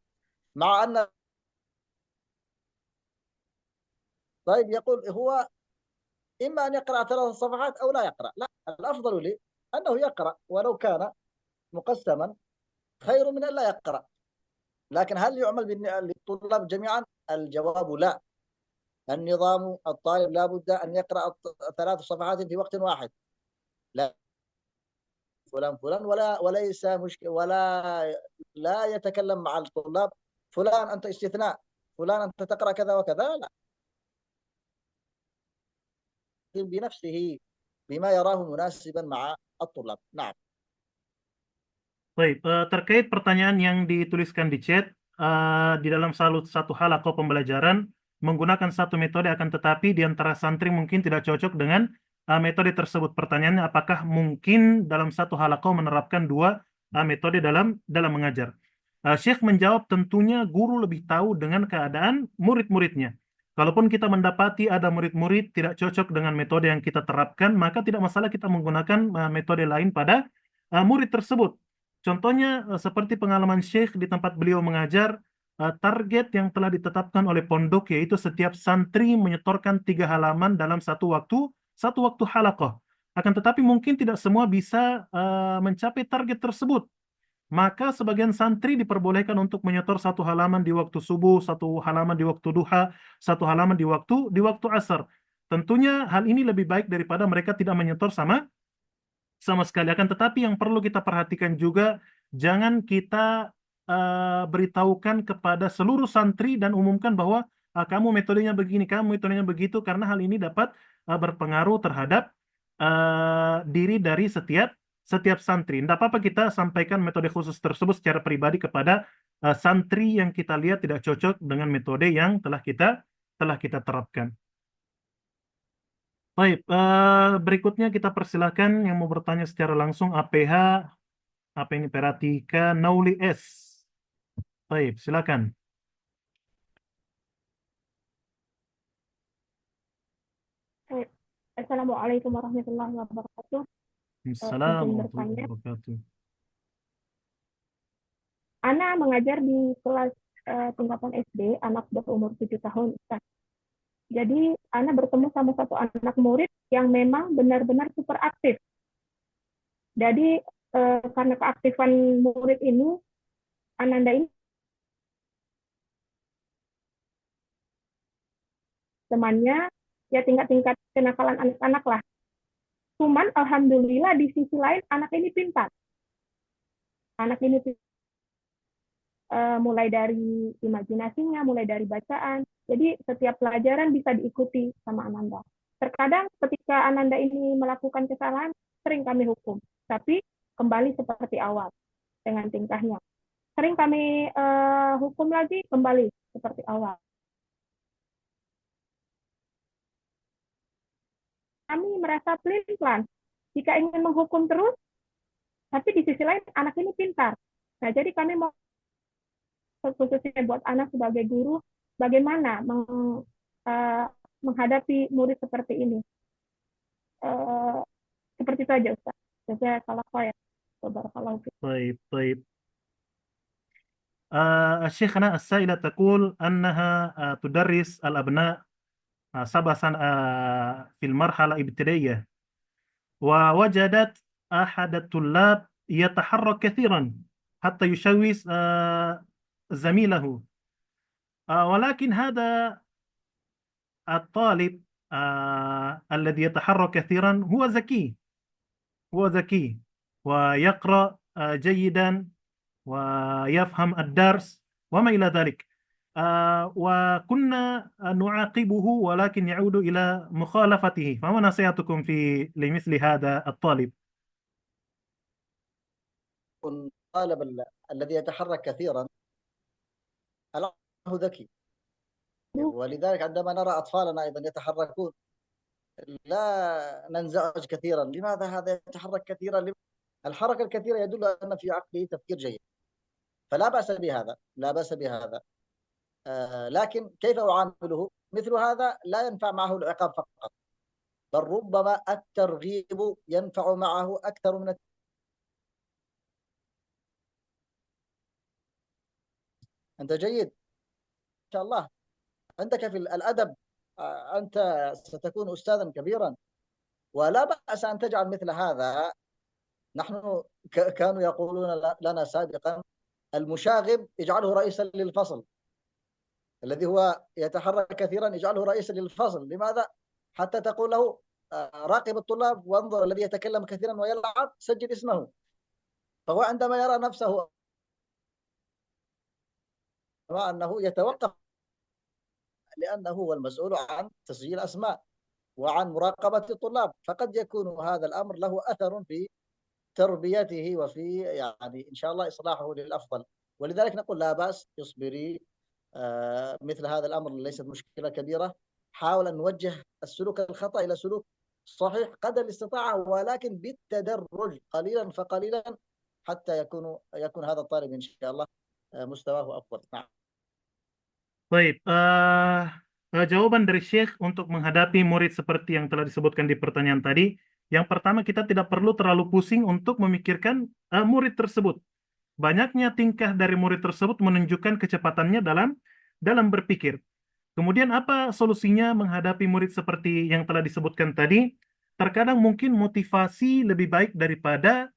مع أن طيب يقول هو إما أن يقرأ 3 صفحات أو لا يقرأ. لا، الأفضل لي أنه يقرأ ولو كان مقسما، خير من أن لا يقرأ. لكن هل يعمل للطلاب جميعا؟ الجواب لا. النظام الطالب لا بد أن يقرأ 3 صفحات في وقت واحد. لا فلان فلان وليس مشكلة، لا يتكلم مع الطلاب فلان أنت استثناء، فلان أنت تقرأ كذا وكذا. لا، بنفسه بما يراه مناسبا مع الطلاب. نعم. Baik, terkait pertanyaan yang dituliskan di chat, di dalam satu halaqah pembelajaran menggunakan satu metode, akan tetapi di antara santri mungkin tidak cocok dengan metode tersebut. Pertanyaannya, apakah mungkin dalam satu halaqah menerapkan dua metode dalam mengajar? Syekh menjawab, tentunya guru lebih tahu dengan keadaan murid-muridnya. Kalaupun kita mendapati ada murid-murid tidak cocok dengan metode yang kita terapkan, maka tidak masalah kita menggunakan metode lain pada murid tersebut. Contohnya seperti pengalaman Syekh di tempat beliau mengajar, target yang telah ditetapkan oleh pondok yaitu setiap santri menyetorkan 3 halaman dalam satu waktu halaqah. Akan tetapi mungkin tidak semua bisa mencapai target tersebut. Maka sebagian santri diperbolehkan untuk menyetor 1 halaman di waktu subuh, 1 halaman di waktu duha, 1 halaman di waktu asar. Tentunya hal ini lebih baik daripada mereka tidak menyetor sama sekali. Akan tetapi yang perlu kita perhatikan juga, jangan kita beritahukan kepada seluruh santri dan umumkan bahwa kamu metodenya begini, kamu metodenya begitu, karena hal ini dapat berpengaruh terhadap diri dari setiap santri. Tidak apa-apa kita sampaikan metode khusus tersebut secara pribadi kepada santri yang kita lihat tidak cocok dengan metode yang telah kita terapkan. Baik, berikutnya kita persilakan yang mau bertanya secara langsung APH, apa ini Peratika Nauli S. Baik, silakan. Assalamualaikum warahmatullahi wabarakatuh. Izin Assalamualaikum bertanya, warahmatullahi wabarakatuh. Ana mengajar di kelas tingkatan SD, anak berumur 7 tahun. Ustaz. Jadi Ana bertemu sama satu anak murid yang memang benar-benar super aktif. Jadi karena keaktifan murid ini, Ananda ini temannya ya tingkat-tingkat kenakalan anak-anak lah. Cuman alhamdulillah di sisi lain anak ini pintar. Anak ini mulai dari imajinasinya, mulai dari bacaan. Jadi setiap pelajaran bisa diikuti sama Ananda. Terkadang ketika Ananda ini melakukan kesalahan, sering kami hukum. Tapi kembali seperti awal dengan tingkahnya. Sering kami hukum lagi, kembali seperti awal. Kami merasa pelin-pelan. Jika ingin menghukum terus, tapi di sisi lain anak ini pintar. Nah, jadi kami mau khususnya buat anak sebagai guru, bagaimana menghadapi murid seperti ini. Seperti itu aja, Ustaz. Jadi kalau saya, barakallahu fiik. طيب طيب الشيخنا السائلة تقول أنها تدرس الأبناء 7 سنة في المرحلة الابتدائية، ووجدت أحد الطلاب يتحرك كثيرا حتى يشوش زميله، ولكن هذا الطالب الذي يتحرك كثيرا هو ذكي ويقرأ جيدا ويفهم الدرس وما إلى ذلك، وكنا نعاقبه ولكن يعود إلى مخالفته. فما نصيحتكم لمثل هذا الطالب؟ الطالب الذي يتحرك كثيرا له ذكي، ولذلك عندما نرى أطفالنا أيضا يتحركون لا ننزعج كثيرا. لماذا هذا يتحرك كثيرا؟ الحركة الكثيرة يدل أن في عقله تفكير جيد، فلا بأس بهذا، لا بأس بهذا. لكن كيف أعامله؟ مثل هذا لا ينفع معه العقاب فقط، بل ربما الترغيب ينفع معه أكثر من أنت جيد إن شاء الله، عندك في الأدب أنت ستكون أستاذا كبيرا، ولا بأس أن تجعل مثل هذا. نحن كانوا يقولون لنا سابقا المشاغب اجعله رئيسا للفصل، الذي هو يتحرك كثيرا اجعله رئيسا للفصل. لماذا؟ حتى تقول له راقب الطلاب وانظر، الذي يتكلم كثيرا ويلعب سجل اسمه. فهو عندما يرى نفسه أنه يتوقف، لأنه هو المسؤول عن تسجيل أسماء وعن مراقبة الطلاب، فقد يكون هذا الأمر له أثر في تربيته وفي يعني إن شاء الله إصلاحه للأفضل. ولذلك نقول لا بأس، اصبري، مثل هذا الأمر ليست مشكلة كبيرة. حاول أن نوجه السلوك الخطأ إلى سلوك صحيح قدر الاستطاعة، ولكن بالتدرج قليلا فقليلا، حتى يكون هذا الطالب إن شاء الله مستواه أفضل. نعم. Baik, jawaban dari Syekh untuk menghadapi murid seperti yang telah disebutkan di pertanyaan tadi. Yang pertama, kita tidak perlu terlalu pusing untuk memikirkan murid tersebut. Banyaknya tingkah dari murid tersebut menunjukkan kecepatannya dalam berpikir. Kemudian apa solusinya menghadapi murid seperti yang telah disebutkan tadi? Terkadang mungkin motivasi lebih baik daripada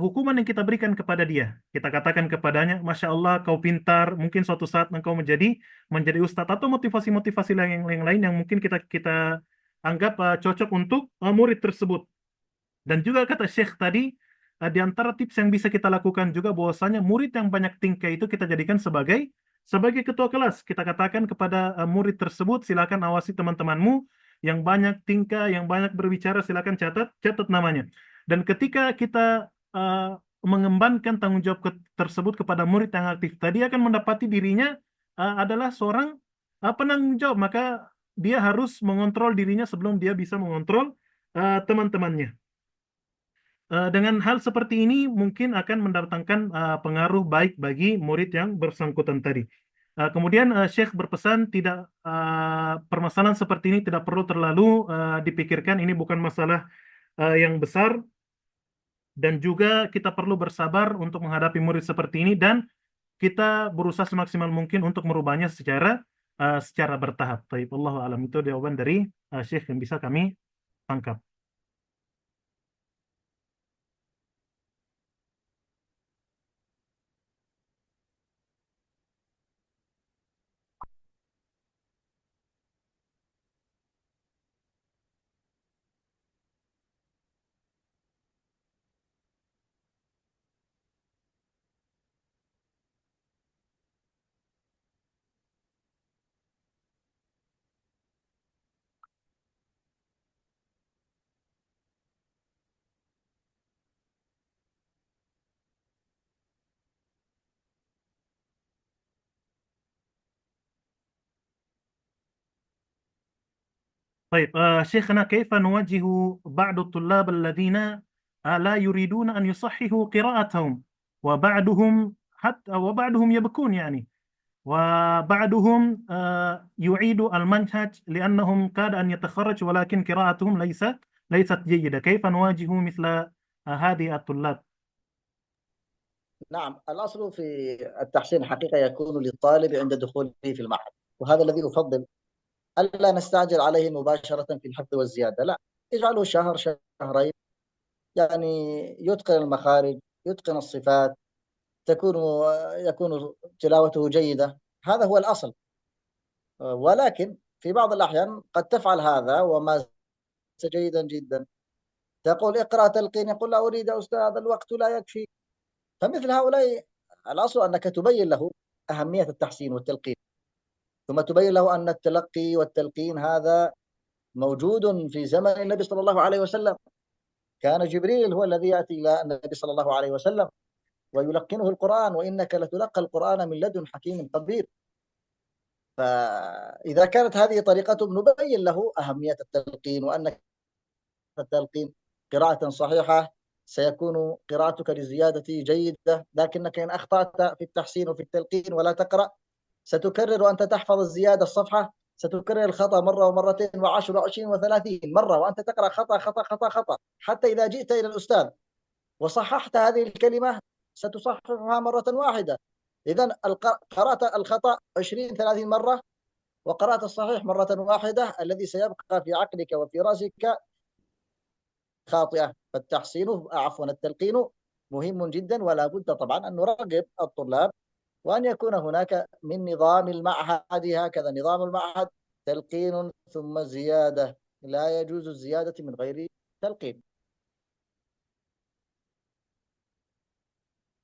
hukuman yang kita berikan kepada dia. Kita katakan kepadanya, Masya Allah, kau pintar, mungkin suatu saat engkau menjadi ustadz, atau motivasi-motivasi yang lain yang mungkin kita anggap cocok untuk murid tersebut. Dan juga kata Syekh tadi, di antara tips yang bisa kita lakukan juga bahwasanya murid yang banyak tingkah itu kita jadikan sebagai ketua kelas. Kita katakan kepada murid tersebut, silakan awasi teman-temanmu yang banyak tingkah, yang banyak berbicara, silakan catat namanya. Dan ketika kita mengembankan tanggung jawab tersebut kepada murid yang aktif, tadi akan mendapati dirinya adalah seorang penanggung jawab, maka dia harus mengontrol dirinya sebelum dia bisa mengontrol teman-temannya. Dengan hal seperti ini mungkin akan mendatangkan pengaruh baik bagi murid yang bersangkutan tadi. Kemudian Syekh berpesan permasalahan seperti ini tidak perlu terlalu dipikirkan. Ini bukan masalah yang besar, dan juga kita perlu bersabar untuk menghadapi murid seperti ini, dan kita berusaha semaksimal mungkin untuk merubahnya secara bertahap. Baik, Allahu a'lam. Itu jawaban dari Syekh yang bisa kami tangkap. طيب شيخنا، كيف نواجه بعض الطلاب الذين لا يريدون أن يصححوا قراءتهم، وبعضهم يبكون يعني، وبعضهم يعيد المنهج لأنهم كاد أن يتخرج ولكن قراءتهم ليست جيدة. كيف نواجه مثل هذه الطلاب؟ نعم، الأصل في التحسين حقيقة يكون للطالب عند دخوله في المعهد، وهذا الذي أفضل، ألا نستعجل عليه مباشرة في الحفظ والزيادة، لا، اجعله شهر شهرين، يعني يتقن المخارج، يتقن الصفات، يكون تلاوته جيدة، هذا هو الأصل. ولكن في بعض الأحيان قد تفعل هذا وما جيدا جدا، تقول اقرأ تلقين، يقول لا أريد يا أستاذ، الوقت لا يكفي. فمثل هؤلاء الأصل أنك تبين له أهمية التحسين والتلقين، ثم تبين له أن التلقي والتلقين هذا موجود في زمن النبي صلى الله عليه وسلم. كان جبريل هو الذي يأتي إلى النبي صلى الله عليه وسلم ويلقنه القرآن، وإنك لتلقى القرآن من لدن حكيم خبير. فإذا كانت هذه طريقتهم نبين له أهمية التلقين، وأن التلقين قراءة صحيحة سيكون قراءتك للزيادة جيدة، لكنك إن أخطأت في التحسين وفي التلقين ولا تقرأ ستكرر وأنت تحفظ الزيادة الصفحة، ستكرر الخطأ مرة ومرتين و10 و20 و30 مرة وأنت تقرأ خطأ خطأ خطأ خطأ، حتى إذا جئت إلى الأستاذ وصححت هذه الكلمة ستصححها مرة واحدة. إذا قرأت الخطأ 20-30 مرة وقرأت الصحيح مرة واحدة، الذي سيبقى في عقلك وفي رأسك خاطئة. فالتحسين عفوا التلقين مهم جدا، ولا بد طبعا أن نرغب الطلاب وأن يكون هناك من نظام المعهد هكذا. نظام المعهد تلقين ثم زيادة، لا يجوز الزيادة من غير تلقين.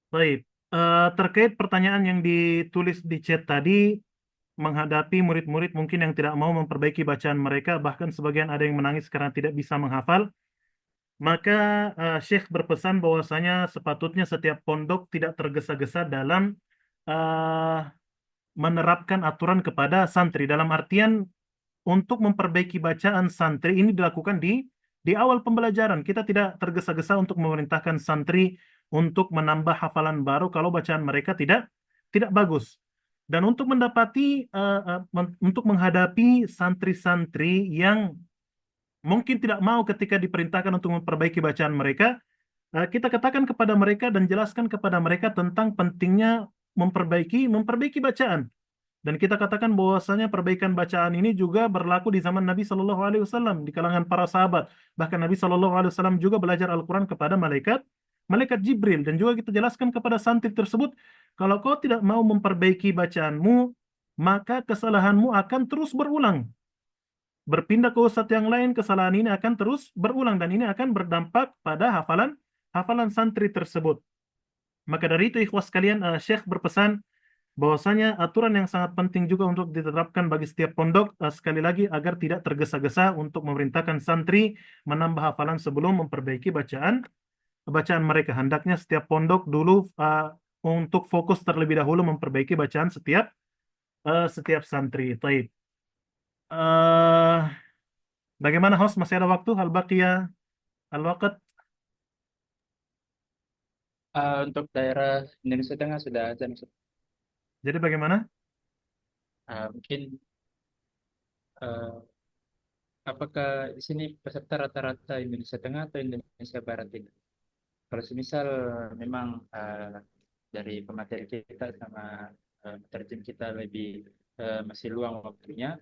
Baik, terkait pertanyaan yang ditulis di chat tadi, menghadapi murid-murid mungkin yang tidak mau memperbaiki bacaan mereka, bahkan sebagian ada yang menangis karena tidak bisa menghafal, maka Syekh berpesan bahwasanya sepatutnya setiap pondok tidak tergesa-gesa dalam eh, menerapkan aturan kepada santri. Dalam artian untuk memperbaiki bacaan santri ini dilakukan di awal pembelajaran. Kita tidak tergesa-gesa untuk memerintahkan santri untuk menambah hafalan baru kalau bacaan mereka tidak bagus. Dan untuk untuk menghadapi santri-santri yang mungkin tidak mau ketika diperintahkan untuk memperbaiki bacaan mereka, kita katakan kepada mereka dan jelaskan kepada mereka tentang pentingnya memperbaiki bacaan. Dan kita katakan bahwasanya perbaikan bacaan ini juga berlaku di zaman Nabi Shallallahu Alaihi Wasallam di kalangan para sahabat. Bahkan Nabi Shallallahu Alaihi Wasallam juga belajar Al-Quran kepada malaikat Jibril, dan juga kita jelaskan kepada santri tersebut, kalau kau tidak mau memperbaiki bacaanmu, maka kesalahanmu akan terus berulang. Berpindah ke ustadz yang lain, kesalahan ini akan terus berulang dan ini akan berdampak pada hafalan santri tersebut. Maka dari itu ikhwas sekalian, Syekh berpesan bahwasanya aturan yang sangat penting juga untuk diterapkan bagi setiap pondok, sekali lagi agar tidak tergesa-gesa untuk memerintahkan santri menambah hafalan sebelum memperbaiki bacaan mereka. Hendaknya setiap pondok dulu untuk fokus terlebih dahulu memperbaiki bacaan setiap santri. Taib. Bagaimana host, masih ada waktu? Hal baqiya al-waqt? Untuk daerah Indonesia Tengah sudah azan. Jadi bagaimana? Mungkin uh, apakah di sini peserta rata-rata Indonesia Tengah atau Indonesia Barat ini? Kalau semisal memang dari pemateri kita sama penerjem kita lebih masih luang waktunya,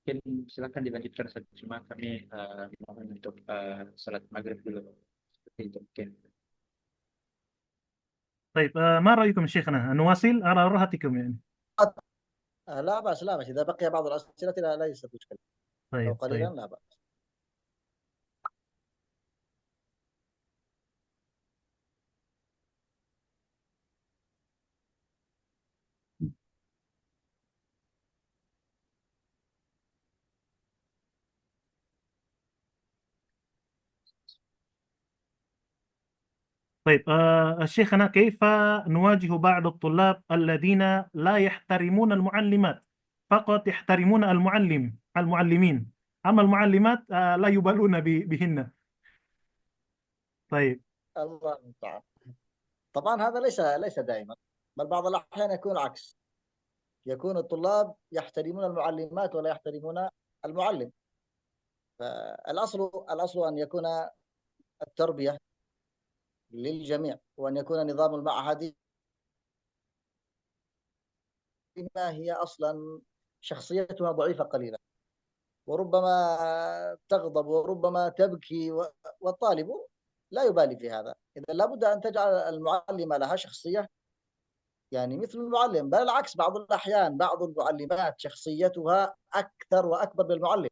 mungkin silakan dilanjutkan saja. Cuma kami mohon untuk salat maghrib dulu. Seperti itu mungkin. طيب، ما رأيكم شيخنا؟ نواصل على راحتكم يعني. لا بأس لا بأس، إذا بقي بعض الأسئلة لا يوجد مشكلة، لو طيب قليلا طيب. لا بأس. طيب، شيخنا، كيف نواجه بعض الطلاب الذين لا يحترمون المعلمات، فقط يحترمون المعلمين، أما المعلمات لا يبالون بهن؟ طيب. الله المستعان. طبعا هذا ليس دائما، بل بعض الأحيان يكون العكس، يكون الطلاب يحترمون المعلمات ولا يحترمون المعلم. فالأصل أن يكون التربية للجميع، وأن يكون نظام المعهد بما هي أصلا شخصيتها ضعيفة قليلا، وربما تغضب وربما تبكي، والطالب لا يبالي في هذا. إذا لابد أن تجعل المعلمة لها شخصية يعني مثل المعلم، بل العكس، بعض الأحيان بعض المعلمات شخصيتها أكثر وأكبر من المعلم.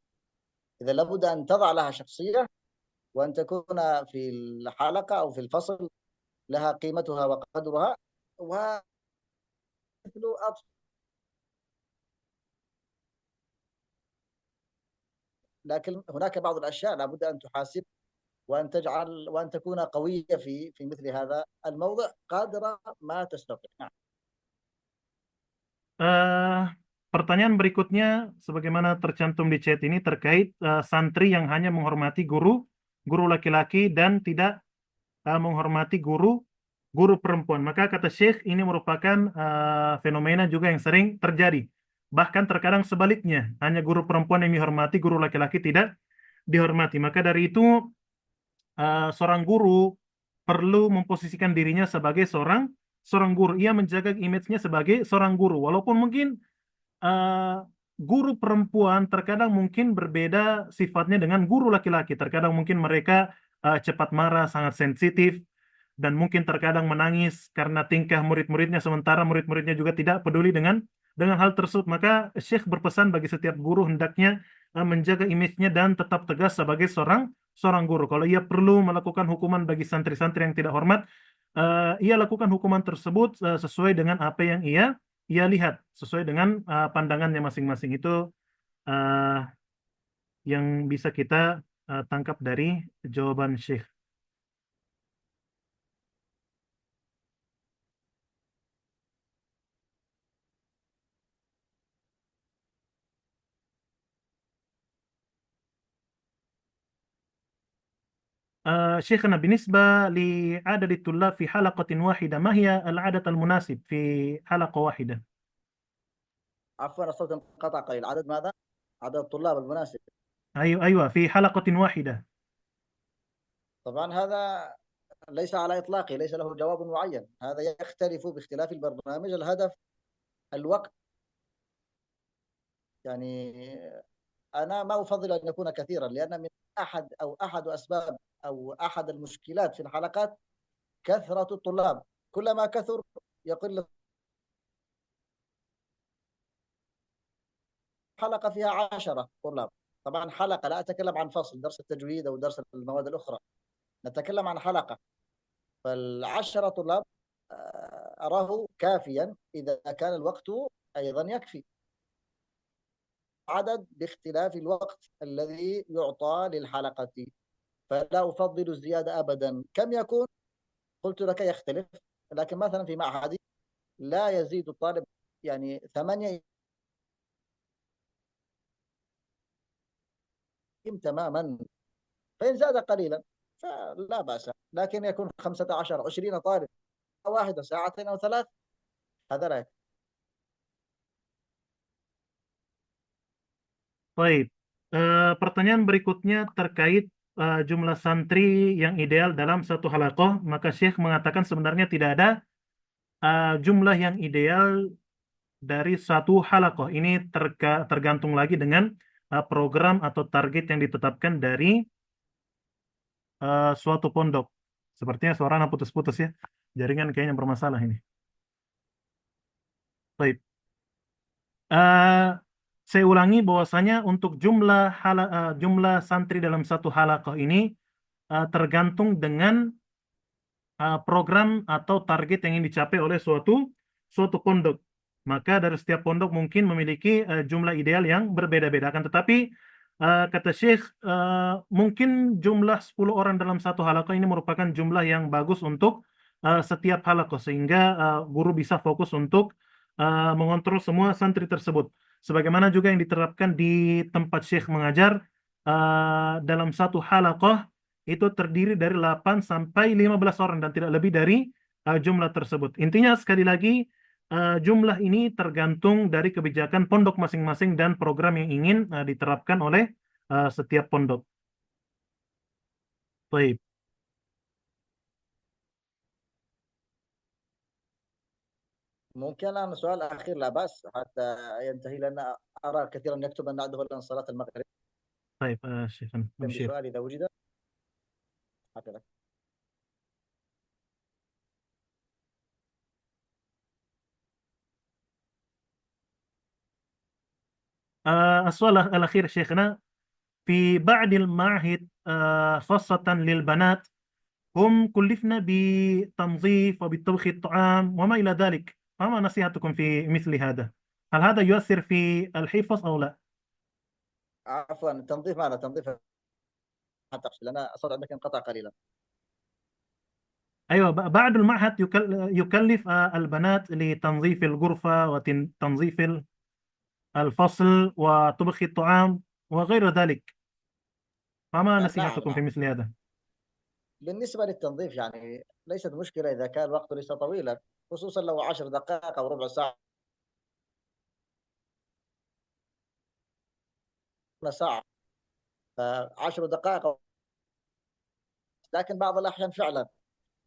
إذا لابد أن تضع لها شخصية، وأن تكون في الحلقة أو في الفصل لها قيمتها وقدرها، ومثل لكن هناك بعض الأشياء لابد أن تحاسب، وأن تكون قوية في مثل هذا الموضع قدر ما تستطيع. نعم. pertanyaan berikutnya, sebagaimana tercantum di chat ini terkait santri yang hanya menghormati guru laki-laki dan tidak menghormati guru perempuan. Maka kata Syekh ini merupakan fenomena juga yang sering terjadi. Bahkan terkadang sebaliknya, hanya guru perempuan yang dihormati, guru laki-laki tidak dihormati. Maka dari itu seorang guru perlu memposisikan dirinya sebagai seorang guru. Ia menjaga image-nya sebagai seorang guru, walaupun mungkin eh, guru perempuan terkadang mungkin berbeda sifatnya dengan guru laki-laki. Terkadang mungkin mereka cepat marah, sangat sensitif, dan mungkin terkadang menangis karena tingkah murid-muridnya, sementara murid-muridnya juga tidak peduli dengan hal tersebut. Maka Syekh berpesan bagi setiap guru hendaknya menjaga image-nya dan tetap tegas sebagai seorang guru. Kalau ia perlu melakukan hukuman bagi santri-santri yang tidak hormat, ia lakukan hukuman tersebut sesuai dengan apa yang ia lihat, sesuai dengan pandangannya masing-masing. Itu uh, yang bisa kita tangkap dari jawaban Syekh. شيخنا بالنسبة لعدد الطلاب في حلقة واحدة ما هي العدد المناسب في حلقة واحدة؟ عفوا الصوت انقطع قليل. عدد ماذا؟ عدد الطلاب المناسب. أيوة في حلقة واحدة. طبعا هذا ليس على إطلاقه، ليس له جواب معين، هذا يختلف باختلاف البرنامج. الهدف الوقت، يعني أنا ما أفضل أن يكون كثيرا، لأن من أحد أسباب أو أحد المشكلات في الحلقات كثرة الطلاب. كلما كثر يقل. حلقة فيها 10 طلاب، طبعا حلقة، لا أتكلم عن فصل درس التجويد أو درس المواد الأخرى، نتكلم عن حلقة. فال10 طلاب أراه كافيا إذا كان الوقت أيضا يكفي. عدد باختلاف الوقت الذي يعطى للحلقة، فلا أفضل الزيادة أبدا. كم يكون؟ قلت لك يختلف، لكن مثلا في معهدي لا يزيد الطالب يعني 8 تماما، فإن زاد قليلا فلا بأس، لكن يكون 15 20 طالب واحدة ساعتين أو 3، هذا لا يكفي. Baik, pertanyaan berikutnya terkait jumlah santri yang ideal dalam satu halaqah. Maka Syekh mengatakan sebenarnya tidak ada jumlah yang ideal dari satu halaqah. Ini tergantung lagi dengan program atau target yang ditetapkan dari suatu pondok. Sepertinya suaranya putus-putus ya. Jaringan kayaknya bermasalah ini. Baik. Saya ulangi bahwasanya untuk jumlah santri dalam satu halaqah ini tergantung dengan program atau target yang ingin dicapai oleh suatu pondok. Maka dari setiap pondok mungkin memiliki jumlah ideal yang berbeda-beda. Akan tetapi kata Syekh, mungkin jumlah 10 orang dalam satu halaqah ini merupakan jumlah yang bagus untuk setiap halaqah, sehingga guru bisa fokus untuk mengontrol semua santri tersebut. Sebagaimana juga yang diterapkan di tempat Syekh mengajar, dalam satu halaqah itu terdiri dari 8 sampai 15 orang dan tidak lebih dari jumlah tersebut. Intinya sekali lagi, jumlah ini tergantung dari kebijakan pondok masing-masing dan program yang ingin diterapkan oleh setiap pondok. Baik. ممكن الآن سؤال أخير لا بأس حتى ينتهي، لأن أرى كثيرا يكتب أن نعده الآن صلاة المغرب. طيب شيخنا نمشي. سؤال إذا وجد. هكذا. السؤال الأخير شيخنا، في بعض المعاهد خاصة للبنات هم كلفنا بتنظيف وبطبخ الطعام وما إلى ذلك، فما نصيحتكم في مثل هذا؟ هل هذا يؤثر في الحفظ أو لا؟ عفوا، التنظيف ماذا؟ تنظيف تقصد؟ لأن الصوت عندك انقطع قليلا. أيوة، بعض المعهد يكلف البنات لتنظيف الغرفة وتنظيف الفصل وطبخ الطعام وغير ذلك، فما نعم نصيحتكم في نعم. مثل هذا؟ بالنسبة للتنظيف يعني ليست مشكلة إذا كان الوقت ليس طويلا، خصوصا لو 10 دقائق أو ربع ساعة ساعة، ف10 دقائق. لكن بعض الأحيان فعلا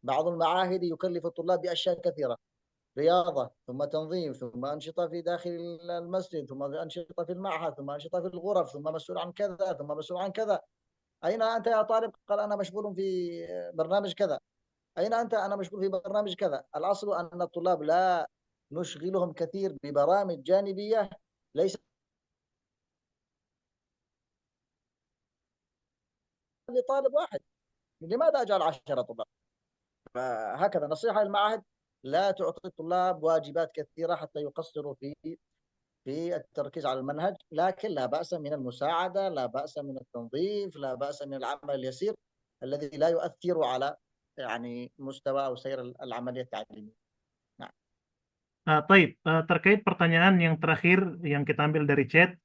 بعض المعاهد يكلف الطلاب بأشياء كثيرة، رياضة ثم تنظيم ثم أنشطة في داخل المسجد ثم أنشطة في المعهد ثم أنشطة في الغرف ثم مسؤول عن كذا ثم مسؤول عن كذا. أين أنت يا طالب؟ قال أنا مشغول في برنامج كذا. أين أنت؟ أنا مشغول في برنامج كذا. الأصل أن الطلاب لا نشغلهم كثير ببرامج جانبية ليس لطالب واحد. لماذا أجعل 10 طلاب؟ فهكذا نصيحة للمعاهد، لا تعطي الطلاب واجبات كثيرة حتى يقصروا في التركيز على المنهج، لكن لا بأس من المساعدة، لا بأس من التنظيف، لا بأس من العمل اليسير الذي لا يؤثر على يعني مستوى أو سير العملية التعليمية. نعم. Taib, terkait pertanyaan yang terakhir yang kita ambil dari chat,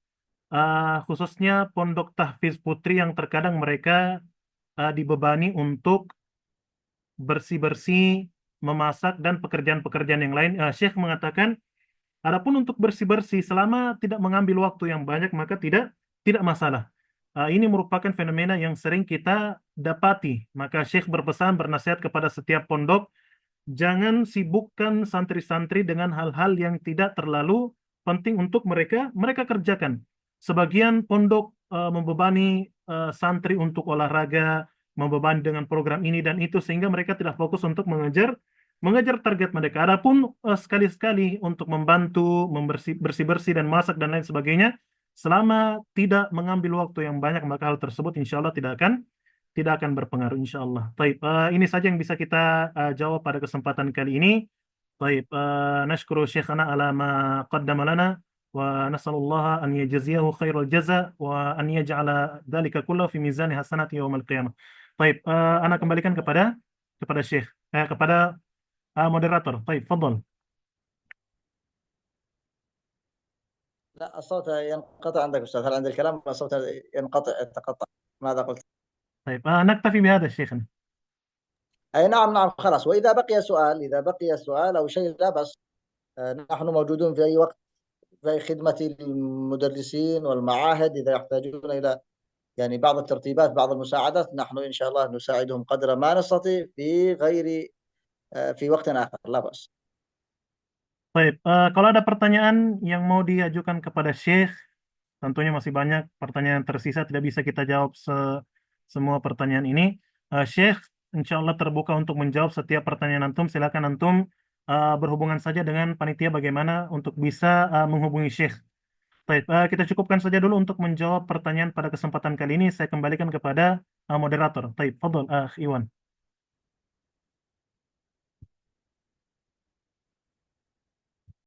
khususnya pondok tahfiz putri yang terkadang mereka dibebani untuk bersih-bersih, memasak, dan pekerjaan-pekerjaan yang lain. Syekh mengatakan, adapun untuk bersih-bersih selama tidak mengambil waktu yang banyak maka tidak masalah. Ini merupakan fenomena yang sering kita dapati. Maka Syekh berpesan bernasihat kepada setiap pondok, jangan sibukkan santri-santri dengan hal-hal yang tidak terlalu penting untuk mereka kerjakan. Sebagian pondok membebani santri untuk olahraga, membebani dengan program ini dan itu sehingga mereka tidak fokus untuk mengejar target mereka. Adapun sekali-sekali untuk membantu bersih-bersih dan masak dan lain sebagainya, selama tidak mengambil waktu yang banyak maka hal tersebut insya Allah tidak akan berpengaruh insya Allah. Baik, ini saja yang bisa kita jawab pada kesempatan kali ini. Baik, nashkuru syekhana ala ma qaddama lana wa nasallallahu an yajziyahu khairul jaza wa an yaj'ala dzalika kullahu fi mizani hasanati yaumil qiyamah. Baik, ana kembalikan kepada Syekh, kepada moderator. Baik, fadhal. لا الصوت ينقطع عندك أستاذ، هل عند الكلام الصوت يتقطع؟ ماذا قلت؟ طيب نكتفي بهذا شيخنا. أي نعم نعم خلاص. وإذا بقي سؤال أو شيء لا بأس، نحن موجودون في أي وقت في خدمة المدرسين والمعاهد إذا يحتاجون إلى يعني بعض الترتيبات بعض المساعدات، نحن إن شاء الله نساعدهم قدر ما نستطيع في وقت آخر لا بأس. Baik, kalau ada pertanyaan yang mau diajukan kepada Syekh, tentunya masih banyak pertanyaan tersisa, tidak bisa kita jawab semua pertanyaan ini. Syekh, insya Allah terbuka untuk menjawab setiap pertanyaan antum. Silakan antum berhubungan saja dengan panitia bagaimana untuk bisa menghubungi Syekh. Baik, kita cukupkan saja dulu untuk menjawab pertanyaan pada kesempatan kali ini. Saya kembalikan kepada moderator. Baik, fadhol, Iwan.